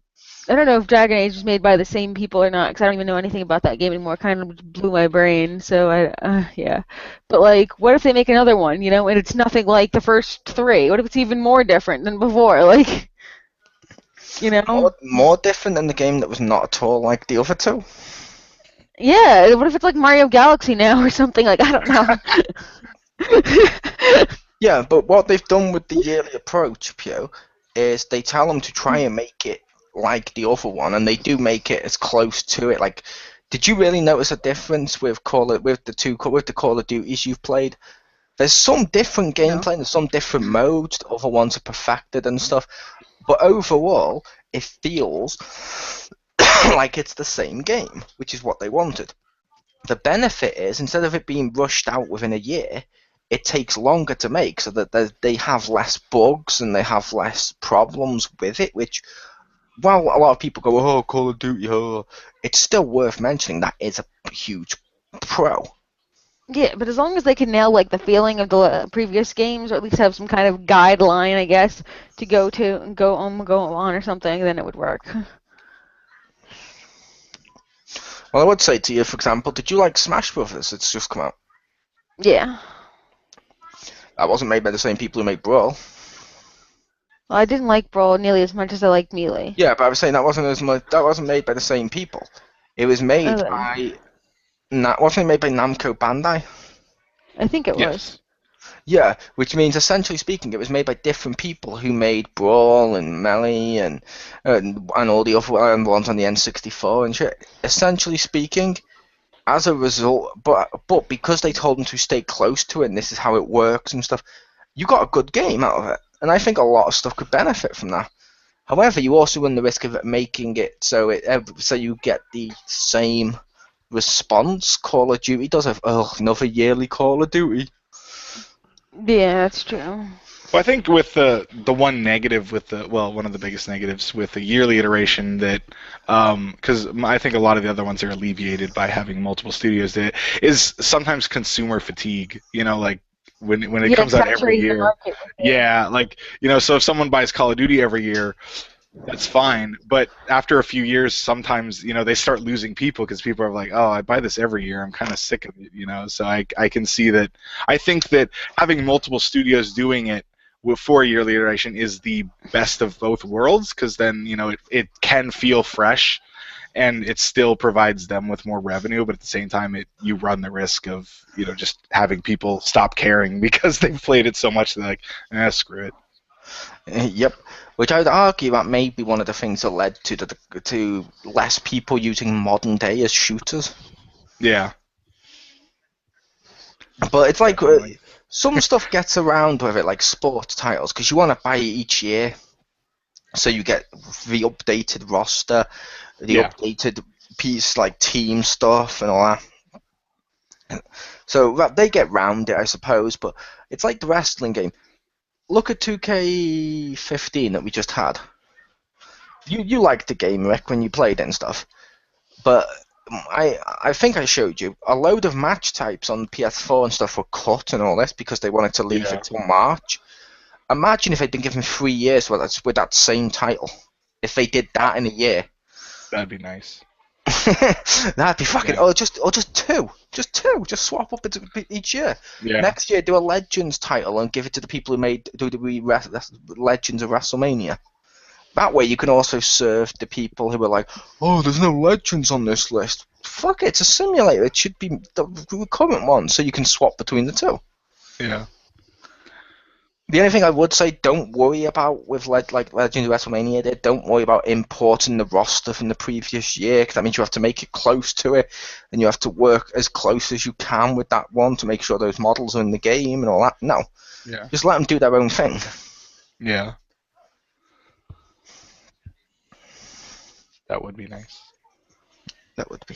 don't know if Dragon Age was made by the same people or not, because I don't even know anything about that game anymore. It kind of blew my brain, so yeah. But, like, what if they make another one, and it's nothing like the first 3? What if it's even more different than before? Like, More different than the game that was not at all like the other 2? Yeah, what if it's like Mario Galaxy now or something? Like, I don't know. Yeah, but what they've done with the yearly approach, Pio, is they tell them to try and make it like the other one, and they do make it as close to it. Like, did you really notice a difference with the Call of Duties you've played? There's some different gameplay, and there's some different modes. The other ones are perfected and stuff, but overall, it feels like it's the same game, which is what they wanted. The benefit is, instead of it being rushed out within a year, it takes longer to make, so that they have less bugs and they have less problems with it, which, while a lot of people go, oh, Call of Duty, oh, it's still worth mentioning that is a huge pro. Yeah, but as long as they can nail, like, the feeling of the previous games, or at least have some kind of guideline, I guess, to go to and go on or something, then it would work. Well, I would say to you, for example, did you like Smash Brothers? It's just come out. Yeah. That wasn't made by the same people who made Brawl. Well, I didn't like Brawl nearly as much as I liked Melee. Yeah, but I was saying that wasn't made by the same people. It was made by wasn't it made by Namco Bandai? I think it was. Yeah, which means essentially speaking, it was made by different people who made Brawl and Melee and all the other ones on the N64 and shit. Essentially speaking, as a result, but because they told them to stay close to it and this is how it works and stuff, you got a good game out of it. And I think a lot of stuff could benefit from that. However, you also run the risk of it making it so you get the same response Call of Duty does. Another yearly Call of Duty. Yeah, that's true. Well, I think with the one negative with one of the biggest negatives with the yearly iteration that, because I think a lot of the other ones are alleviated by having multiple studios, is sometimes consumer fatigue. Like when it comes out every year. Yeah, like so if someone buys Call of Duty every year, that's fine. But after a few years, sometimes they start losing people because people are like, oh, I buy this every year. I'm kind of sick of it. So I can see that. I think that having multiple studios doing it for a yearly iteration is the best of both worlds, because then it can feel fresh, and it still provides them with more revenue. But at the same time, you run the risk of just having people stop caring because they've played it so much. They're like, screw it. Yep. Which I would argue that may be one of the things that led to less people using modern day as shooters. Yeah, But it's like definitely. some stuff gets around with it, like sports titles, because you want to buy it each year, so you get the updated roster, the Yeah, updated piece like team stuff and all that. So they get round it, I suppose. But it's like the wrestling game. Look at 2K15 that we just had. You liked the game, Rick, when you played it and stuff. But I think I showed you a load of match types on PS4 and stuff were cut and all this because they wanted to leave yeah, it till March. Imagine if they'd been given 3 years with that same title. If they did that in a year, that'd be nice. that'd be fucking. Yeah, Or just two, just swap up each year. yeah, Next year, do a Legends title and give it to the people who made Legends of WrestleMania. That way, you can also serve the people who are like, "Oh, there's no Legends on this list." Fuck it, it's a simulator. It should be the current one, so you can swap between the two. yeah, The only thing I would say, don't worry about with like Legends of WrestleMania did, don't worry about importing the roster from the previous year, because that means you have to make it close to it, and you have to work as close as you can with that one to make sure those models are in the game and all that. No, yeah, just let them do their own thing. yeah. That would be nice. That would be.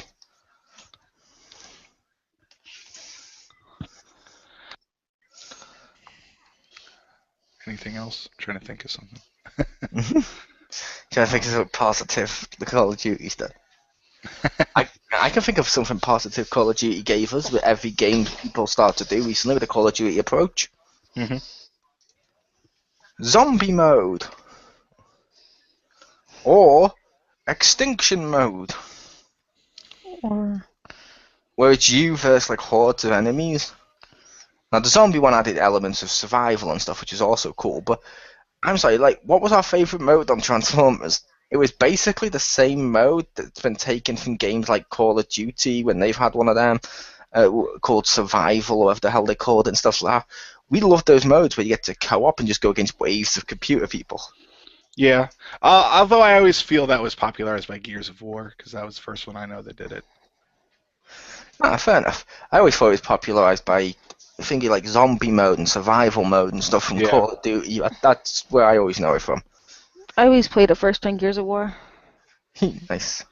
Anything else? I'm trying to think of something. Trying to think of something positive the Call of Duty stuff. I can think of something positive Call of Duty gave us with every game people start to do recently with the Call of Duty approach. Mm-hmm. Zombie mode. Or extinction mode. Or Where it's you versus like hordes of enemies. Now the zombie one added elements of survival and stuff, which is also cool, but I'm sorry, like, what was our favourite mode on Transformers? It was basically the same mode that's been taken from games like Call of Duty when they've had one of them, called Survival or whatever the hell they called it and stuff like that. We love those modes where you get to co-op and just go against waves of computer people. Yeah. Although I always feel that was popularized by Gears of War, because that was the first one I know that did it. Ah, fair enough. I always thought it was popularised by thinking like zombie mode and survival mode and stuff from Yeah. Call of Duty. That's where I always know it from. I always played it first on Gears of War. Nice.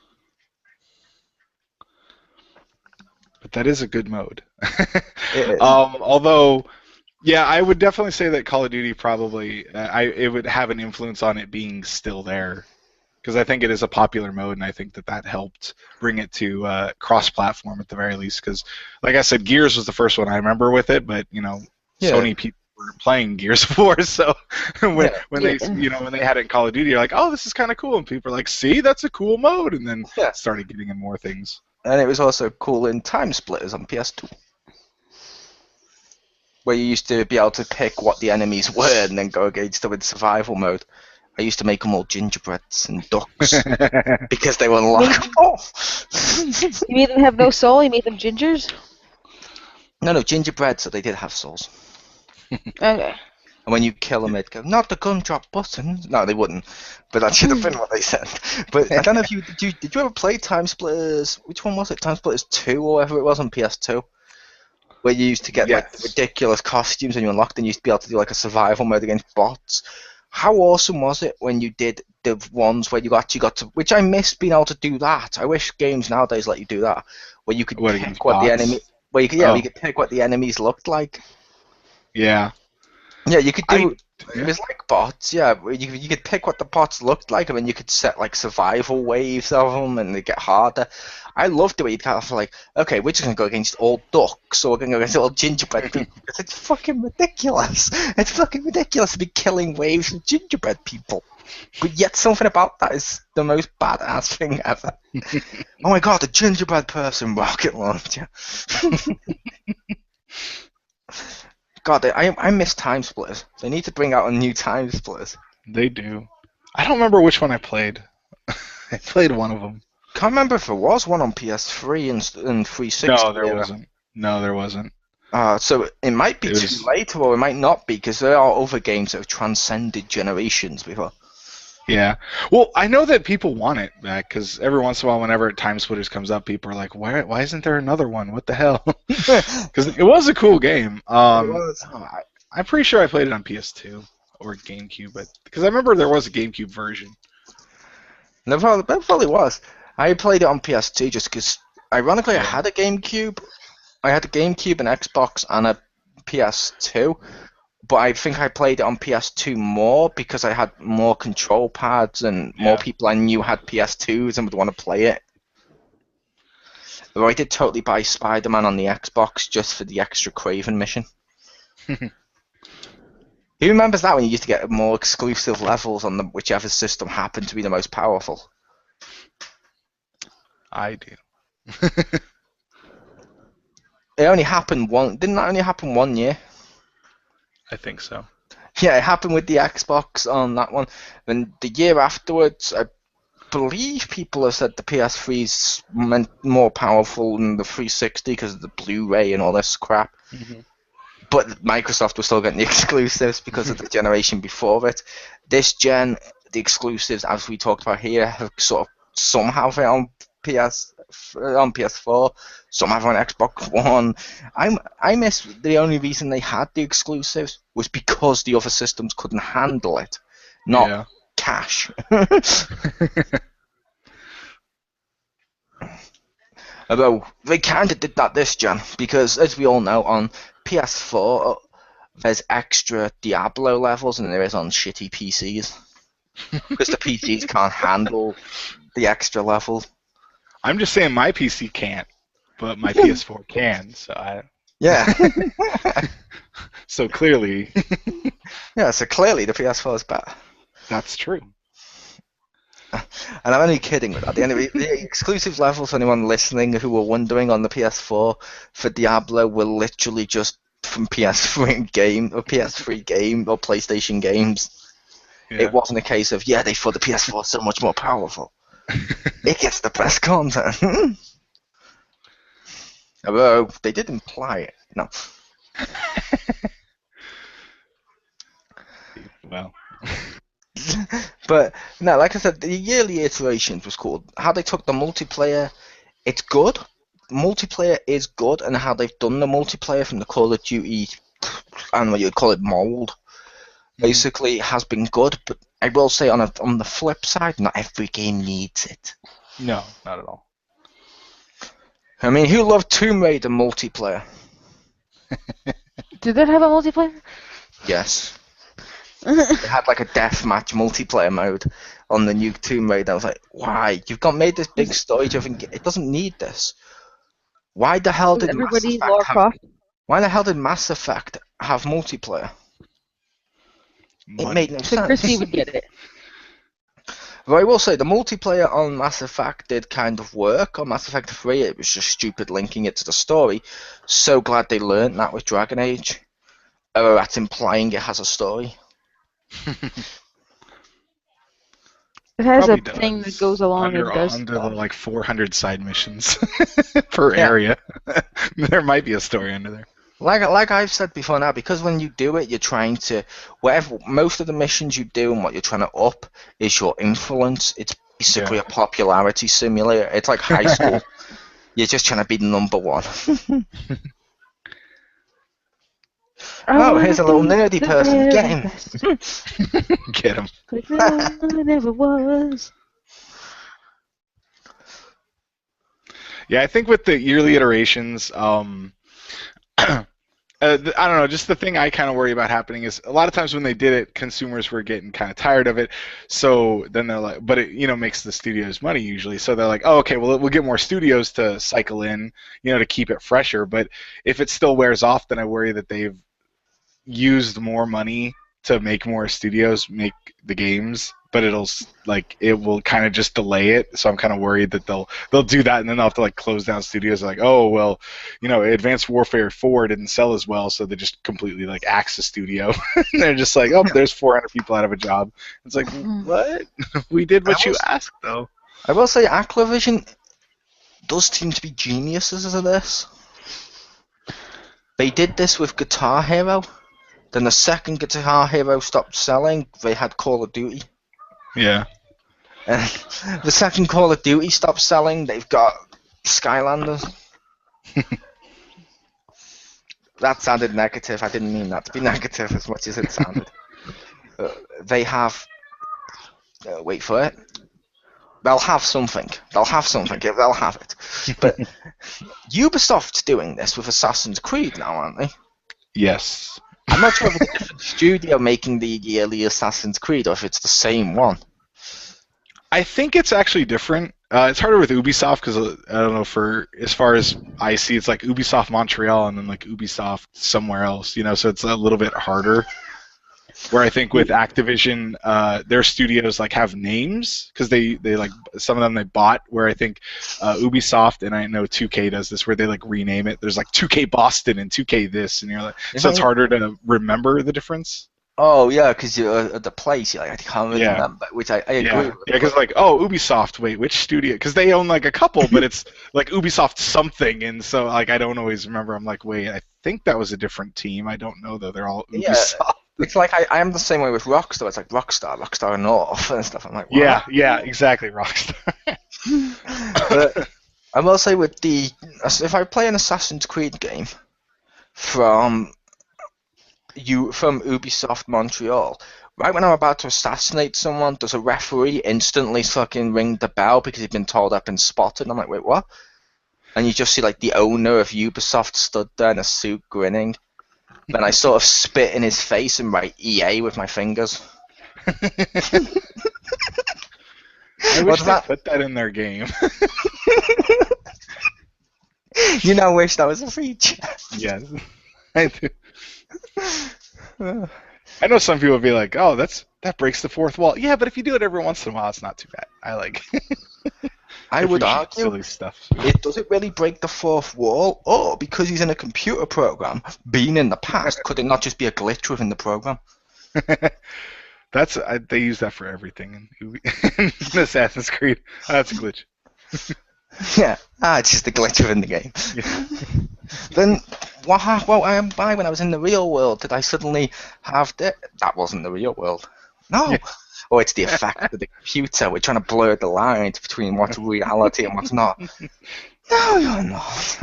But that is a good mode. It is. Although, yeah, I would definitely say that Call of Duty probably it would have an influence on it being still there, because I think it is a popular mode, and I think that helped bring it to cross-platform at the very least. Because, like I said, Gears was the first one I remember with it, but Yeah. Sony people were playing Gears of War, so when Yeah. they had it in Call of Duty, you're like, oh, this is kind of cool, and people are like, see, that's a cool mode, and then Yeah. started getting in more things. And it was also cool in Time Splitters on PS2, where you used to be able to pick what the enemies were and then go against them in survival mode. I used to make them all gingerbreads and ducks because they were unlockable. You made them have no soul? You made them gingers? No, gingerbread, so they did have souls. Okay. And when you kill them, they'd go, not the gun drop button. No, they wouldn't. But that should have been what they said. But I don't know if did you ever play Time Splitters? Which one was it? Time Splitters 2 or whatever it was on PS2? Where you used to get like Yes. ridiculous costumes and you unlocked and you used to be able to do like a survival mode against bots. How awesome was it when you did the ones where you actually got to, which I miss being able to do that. I wish games nowadays let you do that, where you could What, against pick what the bots? enemy, where you could, Oh. you could pick what the enemies looked like. Yeah. Yeah, you could do. Yeah. It was like bots, yeah. Where you could pick what the bots looked like, and then you could set like survival waves of them, and they get harder. I loved the way you'd kind of like, okay, we're just gonna go against all ducks, or we're gonna go against all gingerbread people. Because it's fucking ridiculous. It's fucking ridiculous to be killing waves of gingerbread people. But yet something about that is the most badass thing ever. Oh my god, the gingerbread person rocket launcher. God, I miss Time Splitters. They need to bring out a new Time Splitters. They do. I don't remember which one I played. I played one of them. Can't remember if there was one on PS3 and 360. No, there wasn't. No, there wasn't. So it might be It too was late, or it might not be, because there are other games that have transcended generations before. Yeah. Well, I know that people want it back because every once in a while, whenever Time Splitters comes up, people are like, "Why isn't there another one? What the hell?" It Because it was a cool game. was. I'm pretty sure I played it on PS2 or GameCube, but because I remember there was a GameCube version. That probably was. I played it on PS2 just because, ironically, I Yeah. had a GameCube. I had a GameCube, an Xbox, and a PS2. But I think I played it on PS2 more because I had more control pads and more Yeah. people I knew had PS2s and would want to play it. Though I did totally buy Spider-Man on the Xbox just for the extra Craven mission. Who remembers that when you used to get more exclusive levels on whichever system happened to be the most powerful? I do. It only happened one. Didn't that only happen 1 year? I think so. Yeah, it happened with the Xbox on that one. And the year afterwards, I believe people have said the PS3's more powerful than the 360 because of the Blu-ray and all this crap. Mm-hmm. But Microsoft was still getting the exclusives because of the generation before it. This gen, the exclusives, as we talked about here, have sort of somehow found on PS4, somehow on Xbox One. I miss the only reason they had the exclusives was because the other systems couldn't handle it, not Yeah. cash. Although they kind of did that this gen because, as we all know, on PS4 there's extra Diablo levels than there is on shitty PCs because the PCs can't handle the extra levels. I'm just saying my PC can't, but my PS4 can. Yeah. So clearly, Yeah, so clearly the PS4 is better. that's true. And I'm only kidding with that. The exclusive levels, for anyone listening who were wondering, on the PS4 for Diablo were literally just from PS3 game or PlayStation games. Yeah. It wasn't a case of, they thought the PS4 is so much more powerful. It gets the best content. Although they did imply it. No. Well. But no, like I said, the yearly iterations was cool. How they took the multiplayer, it's good. Multiplayer is good, and how they've done the multiplayer from the Call of Duty, I don't know what you'd call it, mold, basically has been good. But I will say on the flip side, not every game needs it. No, not at all. I mean, who loved Tomb Raider multiplayer? Did it have a multiplayer? Yes. It had like a deathmatch multiplayer mode on the new Tomb Raider. I was like, why? You've made this big story-driven game. It doesn't need this. Why the hell did Everybody Lara Croft? Why the hell did Mass Effect have multiplayer? It made no So sense. Christy would get it. But I will say, the multiplayer on Mass Effect did kind of work. On Mass Effect 3, it was just stupid linking it to the story. So glad they learned that with Dragon Age. Or that's implying it has a story. It has Probably a thing does. that goes along and does under stuff. the like 400 side missions per area. There might be a story under there. Like I've said before now, because when you do it, you're trying to, most of the missions you do and what you're trying to up is your influence. It's basically a popularity simulator. It's like high school. You're just trying to be the number one. Oh, here's a little nerdy person. Get him. Get him. Like no one ever was. Yeah, I think with the yearly iterations, I don't know, just the thing I kind of worry about happening is a lot of times when they did it, consumers were getting kind of tired of it. So then they're like, but it makes the studios money usually. So they're like, oh, okay, well, we'll get more studios to cycle in, to keep it fresher. But if it still wears off, then I worry that they've used more money to make more studios make the games, but it will kind of just delay it. So I'm kind of worried that they'll do that, and then they'll have to like close down studios. Like, oh well, Advanced Warfare 4 didn't sell as well, so they just completely like axe the studio. And they're just like, oh, there's 400 people out of a job. It's like, what? We did what you asked, though. I will say, Activision does seem to be geniuses at this. They did this with Guitar Hero. Then the second Guitar Hero stopped selling, they had Call of Duty. Yeah. And the second Call of Duty stopped selling, they've got Skylanders. That sounded negative. I didn't mean that to be negative as much as it sounded. They have... wait for it. They'll have something. They'll have something. They'll have it. But Ubisoft's doing this with Assassin's Creed now, aren't they? Yes. I'm not sure if it's a different studio making the yearly Assassin's Creed or if it's the same one. I think it's actually different. It's harder with Ubisoft because I don't know. For as far as I see, it's like Ubisoft Montreal and then like Ubisoft somewhere else. You know, so it's a little bit harder. Where I think with Activision, their studios like have names because they like some of them they bought. Where I think Ubisoft and I know 2K does this, where they like rename it. There's like 2K Boston and 2K this, and you're like, so it's harder to remember the difference. Oh yeah, because you're at the place. You're like, I can't really remember, which I agree with. Yeah, because like, oh, Ubisoft. Wait, which studio? Because they own like a couple, but it's like Ubisoft something, and so like I don't always remember. I'm like, wait, I think that was a different team. I don't know though. They're all Ubisoft. Yeah, it's like I am the same way with Rockstar. It's like Rockstar North and stuff. I'm like, what? Yeah, exactly, Rockstar. But I will say with if I play an Assassin's Creed game from Ubisoft Montreal, right when I'm about to assassinate someone, does a referee instantly fucking ring the bell because he's been told I've been spotted? And I'm like, wait, what? And you just see like the owner of Ubisoft stood there in a suit grinning. Then I sort of spit in his face and write EA with my fingers. I wish they put that in their game. You know, wish that was a feature. Yes, I do. I know some people would be like, "Oh, that breaks the fourth wall." Yeah, but if you do it every once in a while, it's not too bad. I like. I would argue silly stuff. It doesn't really break the fourth wall, or because he's in a computer program, being in the past, could it not just be a glitch within the program? They use that for everything in Assassin's Creed. That's a glitch. Yeah, it's just a glitch within the game. Yeah. Then, why when I was in the real world did I suddenly have that? That wasn't the real world. No. Yeah. Oh, it's the effect of the computer. We're trying to blur the lines between what's reality and what's not. No, you're not.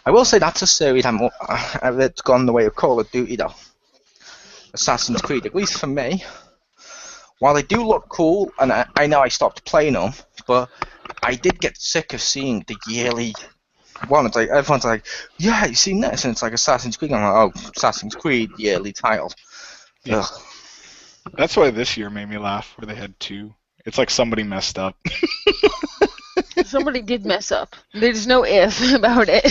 I will say that's a series that's gone the way of Call of Duty, though. Assassin's Creed, at least for me. While they do look cool, and I know I stopped playing them, but I did get sick of seeing the yearly one. It's like everyone's like, "Yeah, you seen this?" And it's like Assassin's Creed. I'm like, "Oh, Assassin's Creed yearly title." Yeah. That's why this year made me laugh, where they had two. It's like somebody messed up. Somebody did mess up. There's no if about it.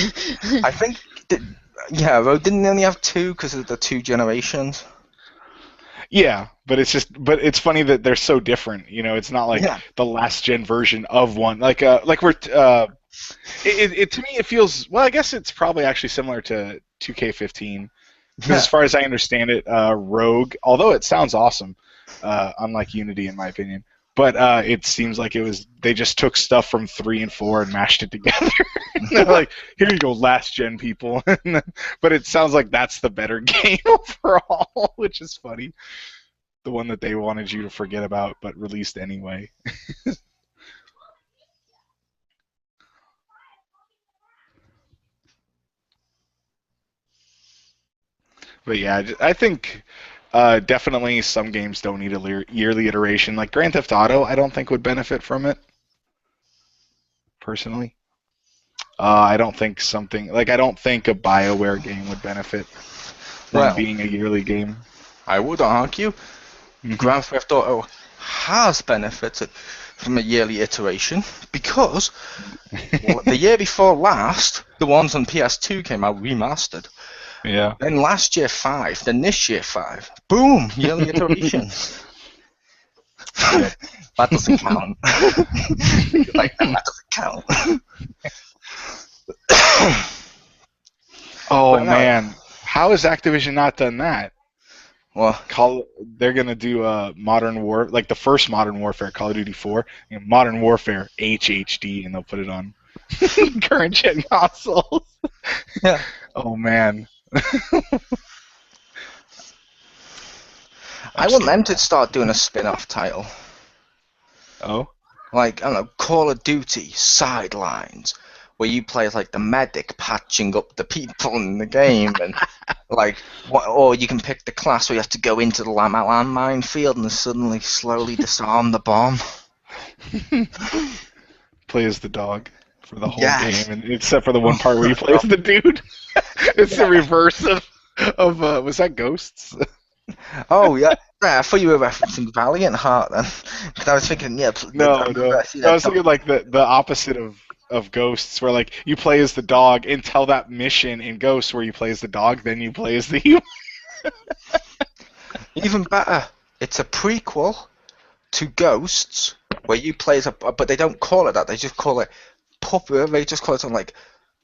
I think, didn't they only have two because of the two generations? Yeah, but it's funny that they're so different. You know, it's not like the last gen version of one. Like we're to me it feels, well, I guess it's probably actually similar to 2K15. Because as far as I understand it, Rogue, although it sounds awesome, unlike Unity in my opinion, but it seems like they just took stuff from 3 and 4 and mashed it together. They're like, here you go, last gen people. But it sounds like that's the better game overall, which is funny. The one that they wanted you to forget about, but released anyway. But yeah, I think definitely some games don't need a yearly iteration. Like Grand Theft Auto, I don't think would benefit from it. Personally, I don't think I don't think a BioWare game would benefit from being a yearly game. I would argue Grand Theft Auto has benefited from a yearly iteration because the year before last, the ones on PS2 came out remastered. Yeah. Then last year 5, then this year 5. Boom! Yearly iteration. That doesn't count. Like, that doesn't count. Oh man, how has Activision not done that? Well, they're gonna do Modern Warfare, like the first Modern Warfare, Call of Duty 4, Modern Warfare HHD, and they'll put it on Current gen consoles. Yeah. Oh man. I want them to start doing a spin-off title. Oh. Like, I don't know, Call of Duty Sidelines, where you play as like the medic patching up the people in the game, and like, or you can pick the class where you have to go into the landmine field and suddenly slowly disarm the bomb. Play as the dog for the whole Yes. game, and except for the one part where you play as the dude. It's the reverse of was that Ghosts? Oh yeah. Yeah, I thought you were referencing Valiant Heart then, because I was thinking, yeah. No. I was thinking like the opposite of Ghosts, where like you play as the dog until that mission in Ghosts where you play as the dog, then you play as the human. Even better, it's a prequel to Ghosts, where you play as a, but they don't call it that. They just call it puppy. They just call it something like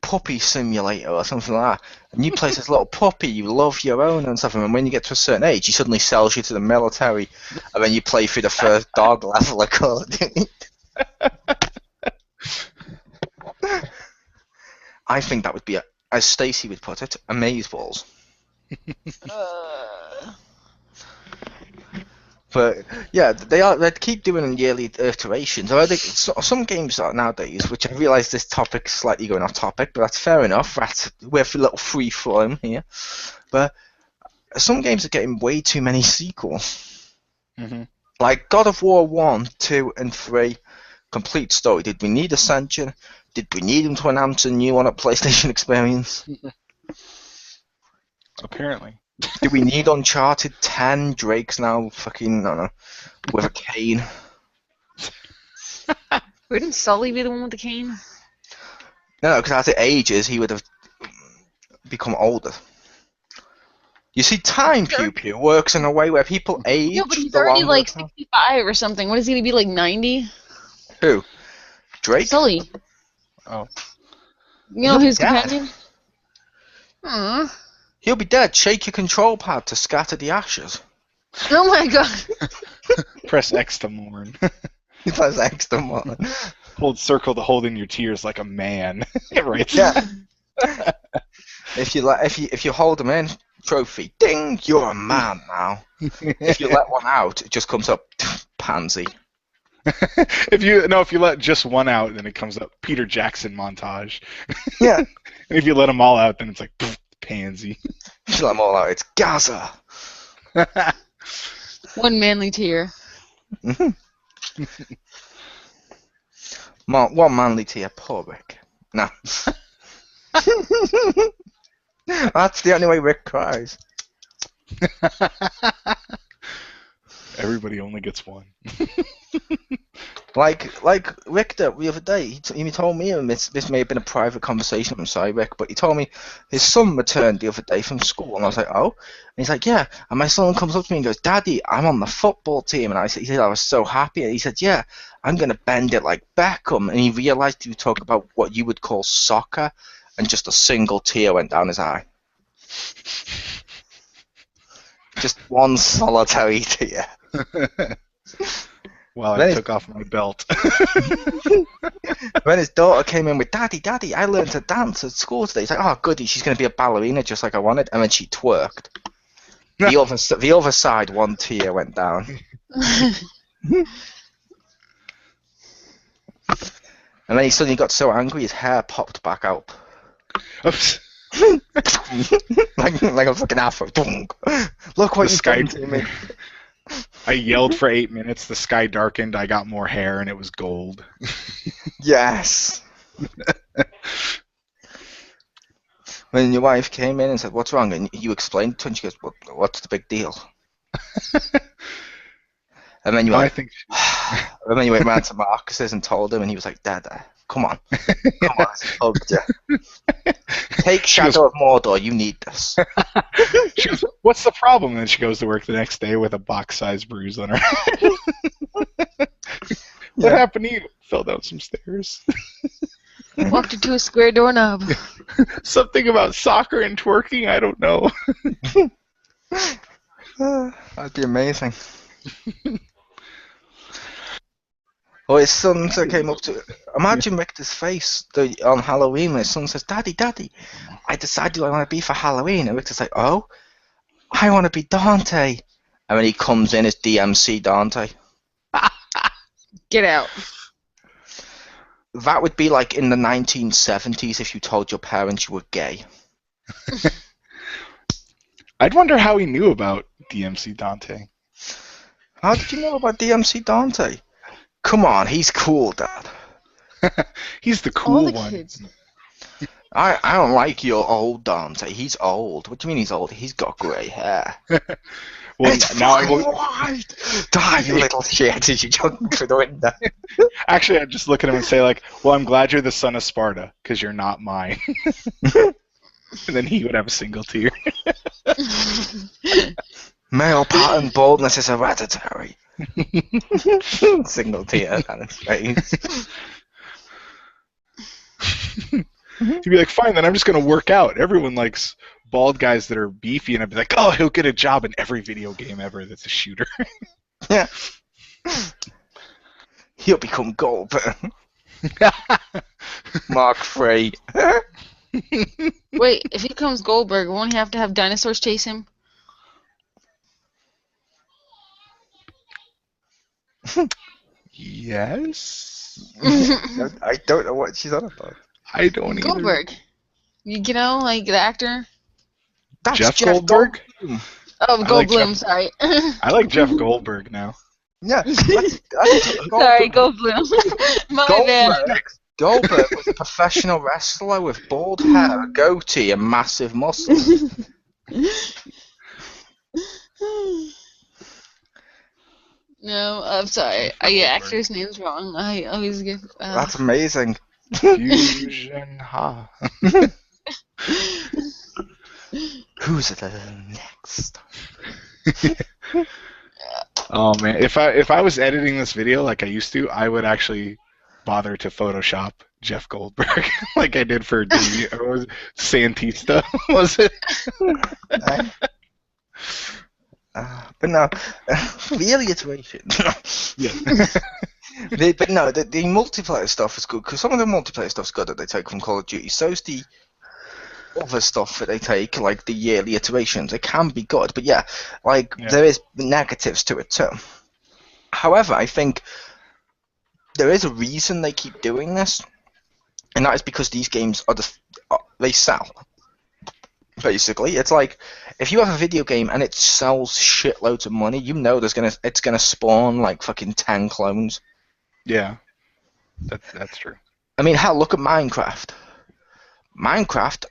Puppy Simulator or something like that. And you play as this little puppy. You love your own and stuff. And when you get to a certain age, he suddenly sells you to the military, and then you play through the first dog level of Call of Duty. I think that would be, as Stacy would put it, amazeballs. But yeah, they keep doing yearly iterations. I think some games are nowadays, which I realise this topic's slightly going off topic, but that's fair enough. We're a little free flowing here. But some games are getting way too many sequels. Mm-hmm. Like God of War 1, 2, and 3, complete story. Did we need Ascension? Did we need them to announce a new one at PlayStation Experience? Apparently. Do we need Uncharted 10? Drake's now fucking, I don't know, with a cane. Wouldn't Sully be the one with the cane? No, because as it ages, he would have become older. You see, Time Pew Pew works in a way where people age. Yeah, but he's the already longer like it's on. 65 or something. What is he gonna be, like 90? Who? Drake? Sully. Oh. You know He'll be his dead. companion? Aw. He'll be dead. Shake your control pad to scatter the ashes. Oh my god. Press X to mourn. He plays extra one. Hold circle to hold in your tears like a man. Right. Yeah. If you hold them in, trophy, ding, you're a man now. If you let one out, it just comes up, pansy. if you let just one out, then it comes up Peter Jackson montage. Yeah. And if you let them all out, then it's like pansy. If you let them all out, it's Gaza. One manly tear. One manly tear, poor Rick. No. That's the only way Rick cries. Everybody only gets one. Like Richter the other day, he told me, and this may have been a private conversation, I'm sorry, Rick, but he told me his son returned the other day from school, and I was like, oh? And he's like, yeah, and my son comes up to me and goes, Daddy, I'm on the football team, and he said, I was so happy, and he said, yeah, I'm going to bend it like Beckham, and he realised he was talking about what you would call soccer, and just a single tear went down his eye. Just one solitary tear. Well, Then I took off my belt. When his daughter came in with, Daddy, I learned to dance at school today. He's like, oh, goody, she's going to be a ballerina just like I wanted. And then she twerked. The other side, one tear went down. And then he suddenly got so angry, his hair popped back out. like a fucking afro. Look what you've done to me. I yelled for 8 minutes, the sky darkened, I got more hair, and it was gold. Yes. When your wife came in and said, what's wrong? And you explained to her, and she goes, what's the big deal? And then you went, and then you went round to Marcus's and told him, and he was like, Dad, come on. Come on, I hugged you. Take Shadow of Mordor, you need this. She goes, what's the problem? And then she goes to work the next day with a box-sized bruise on her head. What happened to you? Fell down some stairs. Walked into a square doorknob. Something about soccer and twerking, I don't know. That'd be amazing. Well, his son came up to Imagine Richter's face on Halloween when his son says, "Daddy, Daddy, I decided what I want to be for Halloween." And Richter's like, "Oh, I want to be Dante." And when he comes in as DMC Dante. Get out. That would be like in the 1970s if you told your parents you were gay. I'd wonder how he knew about DMC Dante. How did you know about DMC Dante? Come on, he's cool, Dad. He's the All cool the one. kids. I don't like your old Dante. He's old. What do you mean he's old? He's got grey hair. Well, It's now I fucking will. white! Die, you little shit, as you jump through the window. Actually, I'd just look at him and say, like, well, I'm glad you're the son of Sparta, because you're not mine. And then he would have a single tear. Male pattern baldness is hereditary. Single tear on his face. He'd be like, fine, then I'm just going to work out. Everyone likes bald guys that are beefy, and I'd be like, oh, he'll get a job in every video game ever that's a shooter. Yeah. He'll become Goldberg. Mark III. Wait, if he becomes Goldberg, won't he have to have dinosaurs chase him? Yes? I don't know what she's on about. I don't either. Goldberg. You know, like the actor? That's Jeff Goldberg? Goldblum. Oh, like Goldblum, Jeff- sorry. I like Jeff Goldberg now. Yeah. Sorry, Goldblum. My bad. Goldberg was a professional wrestler with bald hair, a goatee, and massive muscles. No, I'm sorry. Actor's name's wrong. I always get. That's amazing. Fusion, ha. Who's the next? Oh man, if I was editing this video like I used to, I would actually bother to Photoshop Jeff Goldberg like I did for Santista, was it? But no, really iteration. Yeah. But no, the multiplayer stuff is good because some of the multiplayer stuff's good that they take from Call of Duty. So's the other stuff that they take, like the yearly iterations. It can be good, but yeah, there is negatives to it too. However, I think there is a reason they keep doing this, and that is because these games they sell. Basically, it's like if you have a video game and it sells shitloads of money, you know it's gonna spawn like fucking 10 clones. Yeah, that's true. I mean, hell, look at Minecraft. Minecraft,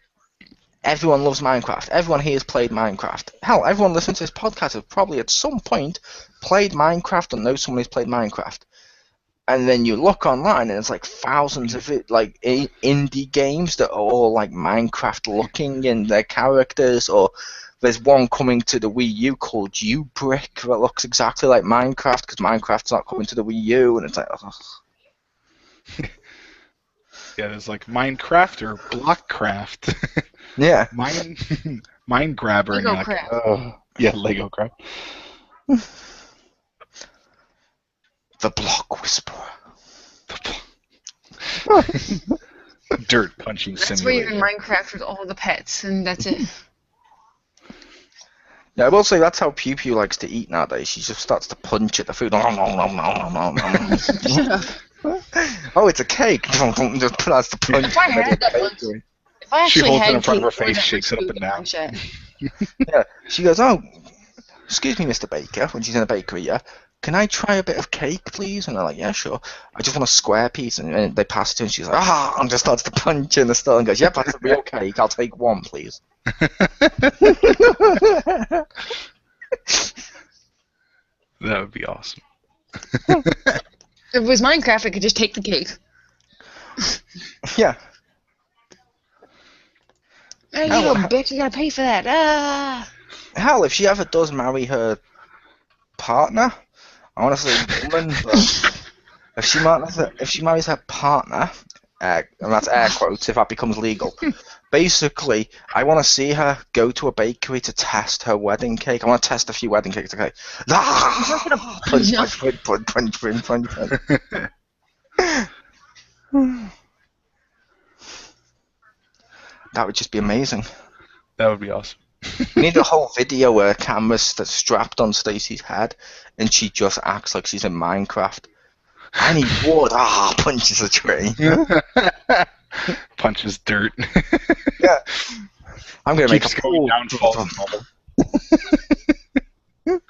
everyone loves Minecraft. Everyone here has played Minecraft. Hell, everyone listening to this podcast has probably at some point played Minecraft or knows someone who's played Minecraft. And then you look online and it's like thousands of indie games that are all like Minecraft looking in their characters, or there's one coming to the Wii U called U-Brick that looks exactly like Minecraft because Minecraft's not coming to the Wii U, and it's like, ugh. Yeah, there's like Minecraft or Blockcraft. Yeah. Mine grabber. Lego And you're Craft. like, yeah, Lego Craft. The Block Whisperer. Dirt punching That's where simulator. you're in Minecraft with all the pets, and that's it. Yeah, I will say that's how Pew Pew likes to eat nowadays. She just starts to punch at the food. Oh, it's a cake. Just starts to punch. If I had that one, if I She actually holds it had in front of her cake, face, I would shakes it up food and down. punch it. Yeah, she goes, "Oh, excuse me, Mr. Baker," when she's in a bakery, yeah. "Can I try a bit of cake, please?" And they're like, "Yeah, sure. I just want a square piece." And they pass it to her, and she's like, and just starts to punch in the store and goes, "Yep, that's a real cake. I'll take one, please." That would be awesome. If it was Minecraft, I could just take the cake. Yeah. Hey, you little bitch, you gotta pay for that. Ah! Hell, if she ever does marry her partner, I want to say woman, but if she marries her partner, and that's air quotes, if that becomes legal, basically, I want to see her go to a bakery to test her wedding cake. I want to test a few wedding cakes. Okay. Punch. That would just be amazing. That would be awesome. We need a whole video where a camera's that's strapped on Stacy's head, and she just acts like she's in Minecraft. I need wood. Punches a tree. Punches dirt. Yeah. I'm gonna make Keeps a going pool. down, falls in bubble.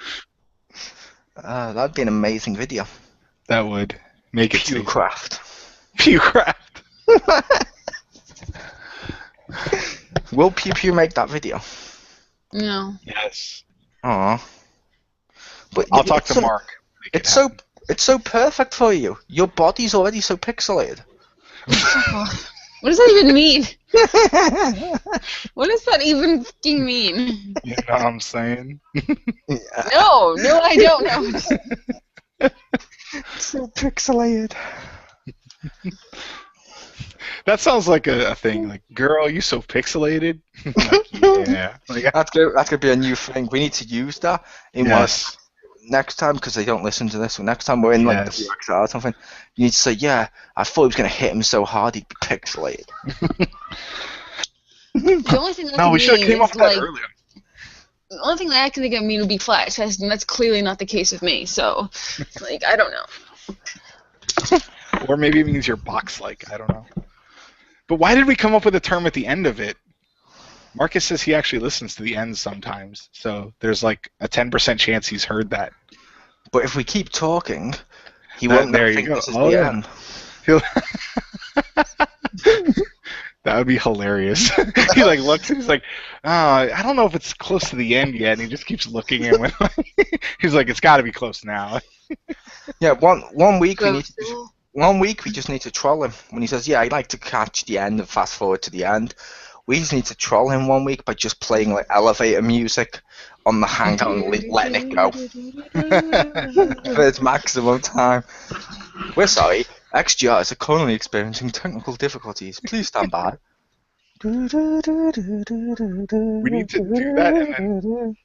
That'd be an amazing video. That would make it safe. Pewcraft. Pewcraft. Will Pew Pew make that video? No. Yes. Aw. But I'll talk to Mark. Make it happen. It's so perfect for you. Your body's already so pixelated. What does that even mean? What does that even fucking mean? You know what I'm saying? No, I don't know. So pixelated. That sounds like a thing. Like, girl, you so pixelated. Like, yeah. Like, That's gonna be a new thing. We need to use that in yes. next time, because they don't listen to this. So next time we're in like Yes. the XR or something, you need to say, "Yeah, I thought he was gonna hit him so hard he'd be pixelated." The only thing that No, can we should have mean came up is, with that like, earlier. the only thing that I can think of mean would be flat chest, and that's clearly not the case with me. So, like, I don't know. Or maybe it means you're box-like. I don't know. But why did we come up with a term at the end of it? Marcus says he actually listens to the end sometimes, so there's like a 10% chance he's heard that. But if we keep talking, he won't There you think go. this is Oh, the yeah. end. That would be hilarious. He like looks and he's like, I don't know if it's close to the end yet, and he just keeps looking and when he's like, it's got to be close now. Yeah, one week we need to. So, 1 week we just need to troll him when he says, "Yeah, I'd like to catch the end and fast forward to the end." We just need to troll him 1 week by just playing like elevator music on the hangout and letting it go for its maximum time. We're sorry, XGR is currently experiencing technical difficulties. Please stand by. We need to do that and then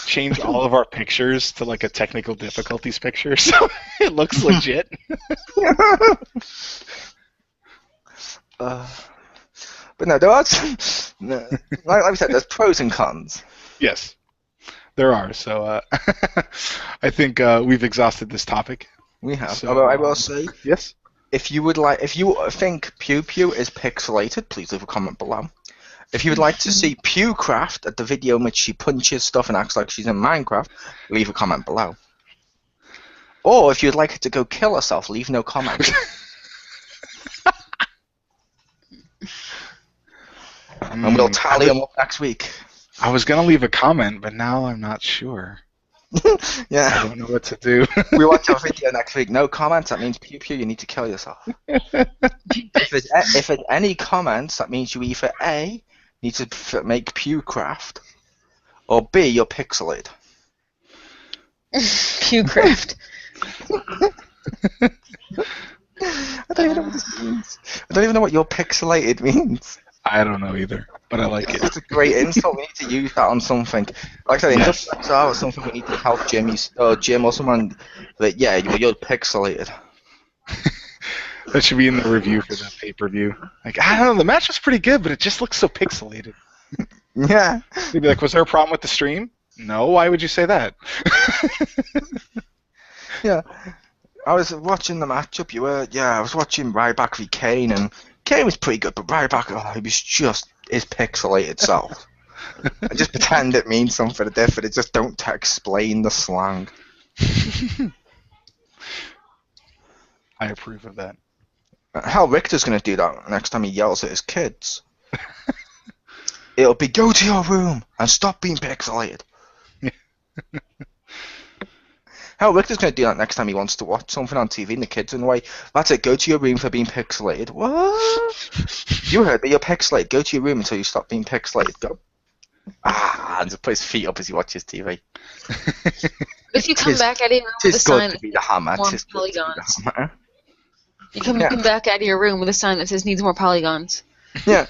change all of our pictures to like a technical difficulties picture so it looks legit. But no, there are some, no, like we said, there's pros and cons. Yes, there are. So I think we've exhausted this topic. We have. So, Although I will say, yes. if you think Pew Pew is pixelated, please leave a comment below. If you would like to see Pewcraft at the video in which she punches stuff and acts like she's in Minecraft, leave a comment below. Or if you'd like her to go kill herself, leave no comment. And we'll tally them up next week. I was gonna leave a comment, but now I'm not sure. I Yeah. don't know what to do. We watch your video next week. No comments, that means Pew Pew, you need to kill yourself. If there's any comments, that means you either A, need to make Pewcraft, or B, you're pixelated. Pewcraft. I don't even know what this means. I don't even know what your pixelated means. I don't know either, but I like it. It's a great insult. We need to use that on something. Like I said, Yes. industrial or something. We need to help Jim or someone. That yeah, you're pixelated. That should be in the review for the pay-per-view. Like, I don't know, the match was pretty good, but it just looks so pixelated. Yeah. They'd be like, was there a problem with the stream? No, why would you say that? Yeah. I was watching the matchup. I was watching Ryback v Kane, and Kane was pretty good, but Ryback, he was just his pixelated self. I just pretend it means something different. It just don't explain the slang. I approve of that. Hell, Richter's gonna do that next time he yells at his kids. It'll be, "Go to your room and stop being pixelated." Hell, Richter's gonna do that next time he wants to watch something on TV and the kids are in the way. That's it, go to your room for being pixelated. What? You heard me, you're pixelated. Go to your room until you stop being pixelated. Go. And just put his feet up as he watches TV. If you come Tis- back at it with a Tis sign good to be the hammer. more Tis good to be the polygons. hammer. You come Yeah. back out of your room with a sign that says needs more polygons. Yeah.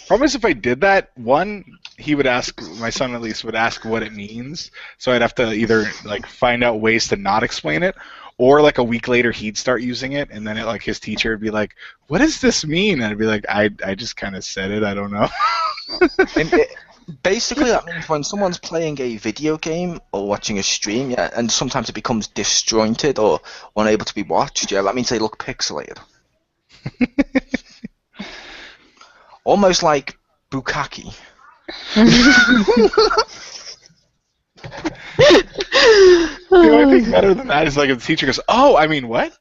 Problem is, if I did that, one, he would ask, my son at least would ask what it means. So I'd have to either like find out ways to not explain it, or like a week later he'd start using it, and then like his teacher would be like, "What does this mean?" And I'd be like, "I just kind of said it. I don't know." Basically, that means when someone's playing a video game or watching a stream, yeah, and sometimes it becomes disjointed or unable to be watched, yeah, that means they look pixelated. Almost like bukkake. The only thing better than that is like if the teacher goes, "Oh, I mean what?"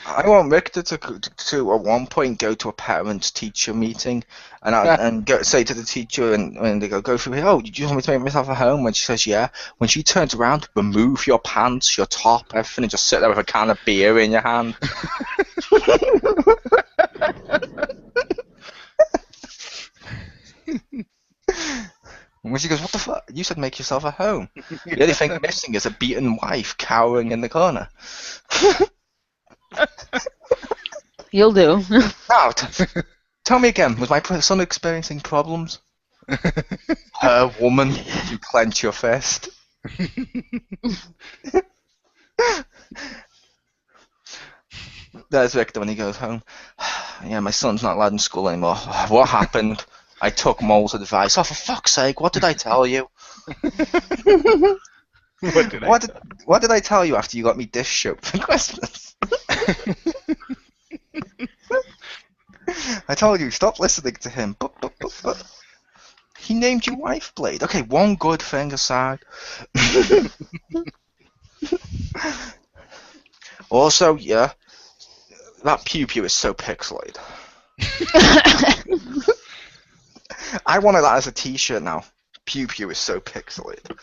I want Richter to at one point go to a parent-teacher meeting and say to the teacher, and when they go through, "Oh, did you want me to make myself at home?" When she says, "Yeah," when she turns around, remove your pants, your top, everything, and just sit there with a can of beer in your hand. And when she goes, "What the fuck? You said make yourself at home." The only thing missing is a beaten wife cowering in the corner. You'll do. Now, tell me again, was my son experiencing problems? Her woman, you clench your fist. There's Victor when he goes home. Yeah, my son's not allowed in school anymore. What happened? I took Mole's advice. Oh, for fuck's sake, what did I tell you? What did I tell you after you got me dish soap for Christmas? I told you, stop listening to him. But. He named you Wife Blade. Okay, one good thing aside. Also, yeah, that pew pew is so pixelated. I wanted that as a t-shirt now. Pew pew is so pixelated.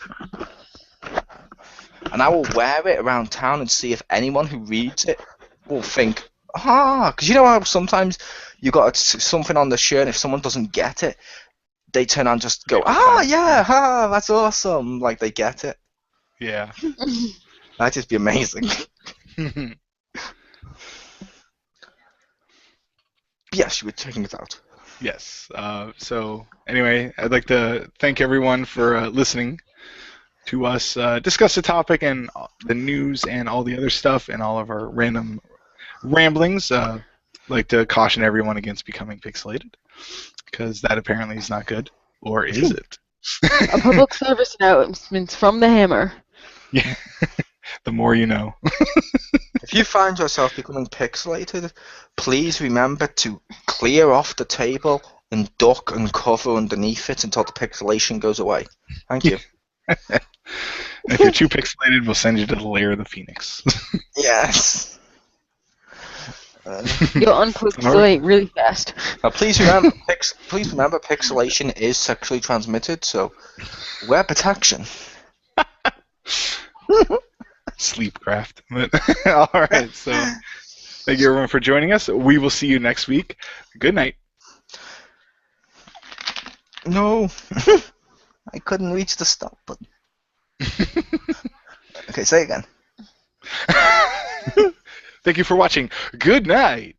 And I will wear it around town and see if anyone who reads it will think, because you know how sometimes you got something on the shirt and if someone doesn't get it, they turn on and just go, yeah, that's awesome, like they get it. Yeah. That'd just be amazing. Yes, you were checking it out. Yes. So anyway, I'd like to thank everyone for listening to us discuss the topic and the news and all the other stuff and all of our random ramblings. I'd like to caution everyone against becoming pixelated, because that apparently is not good. Or is it? A public service announcement from the Hammer. Yeah. The more you know. If you find yourself becoming pixelated, please remember to clear off the table and duck and cover underneath it until the pixelation goes away. Thank you. If you're too pixelated, we'll send you to the lair of the Phoenix. Yes. You'll unpixelate really fast. Now, please remember, pixelation is sexually transmitted, so wear protection. Sleepcraft. All right, so thank you everyone for joining us. We will see you next week. Good night. No. I couldn't reach the stop button. Okay, say it again. Thank you for watching. Good night.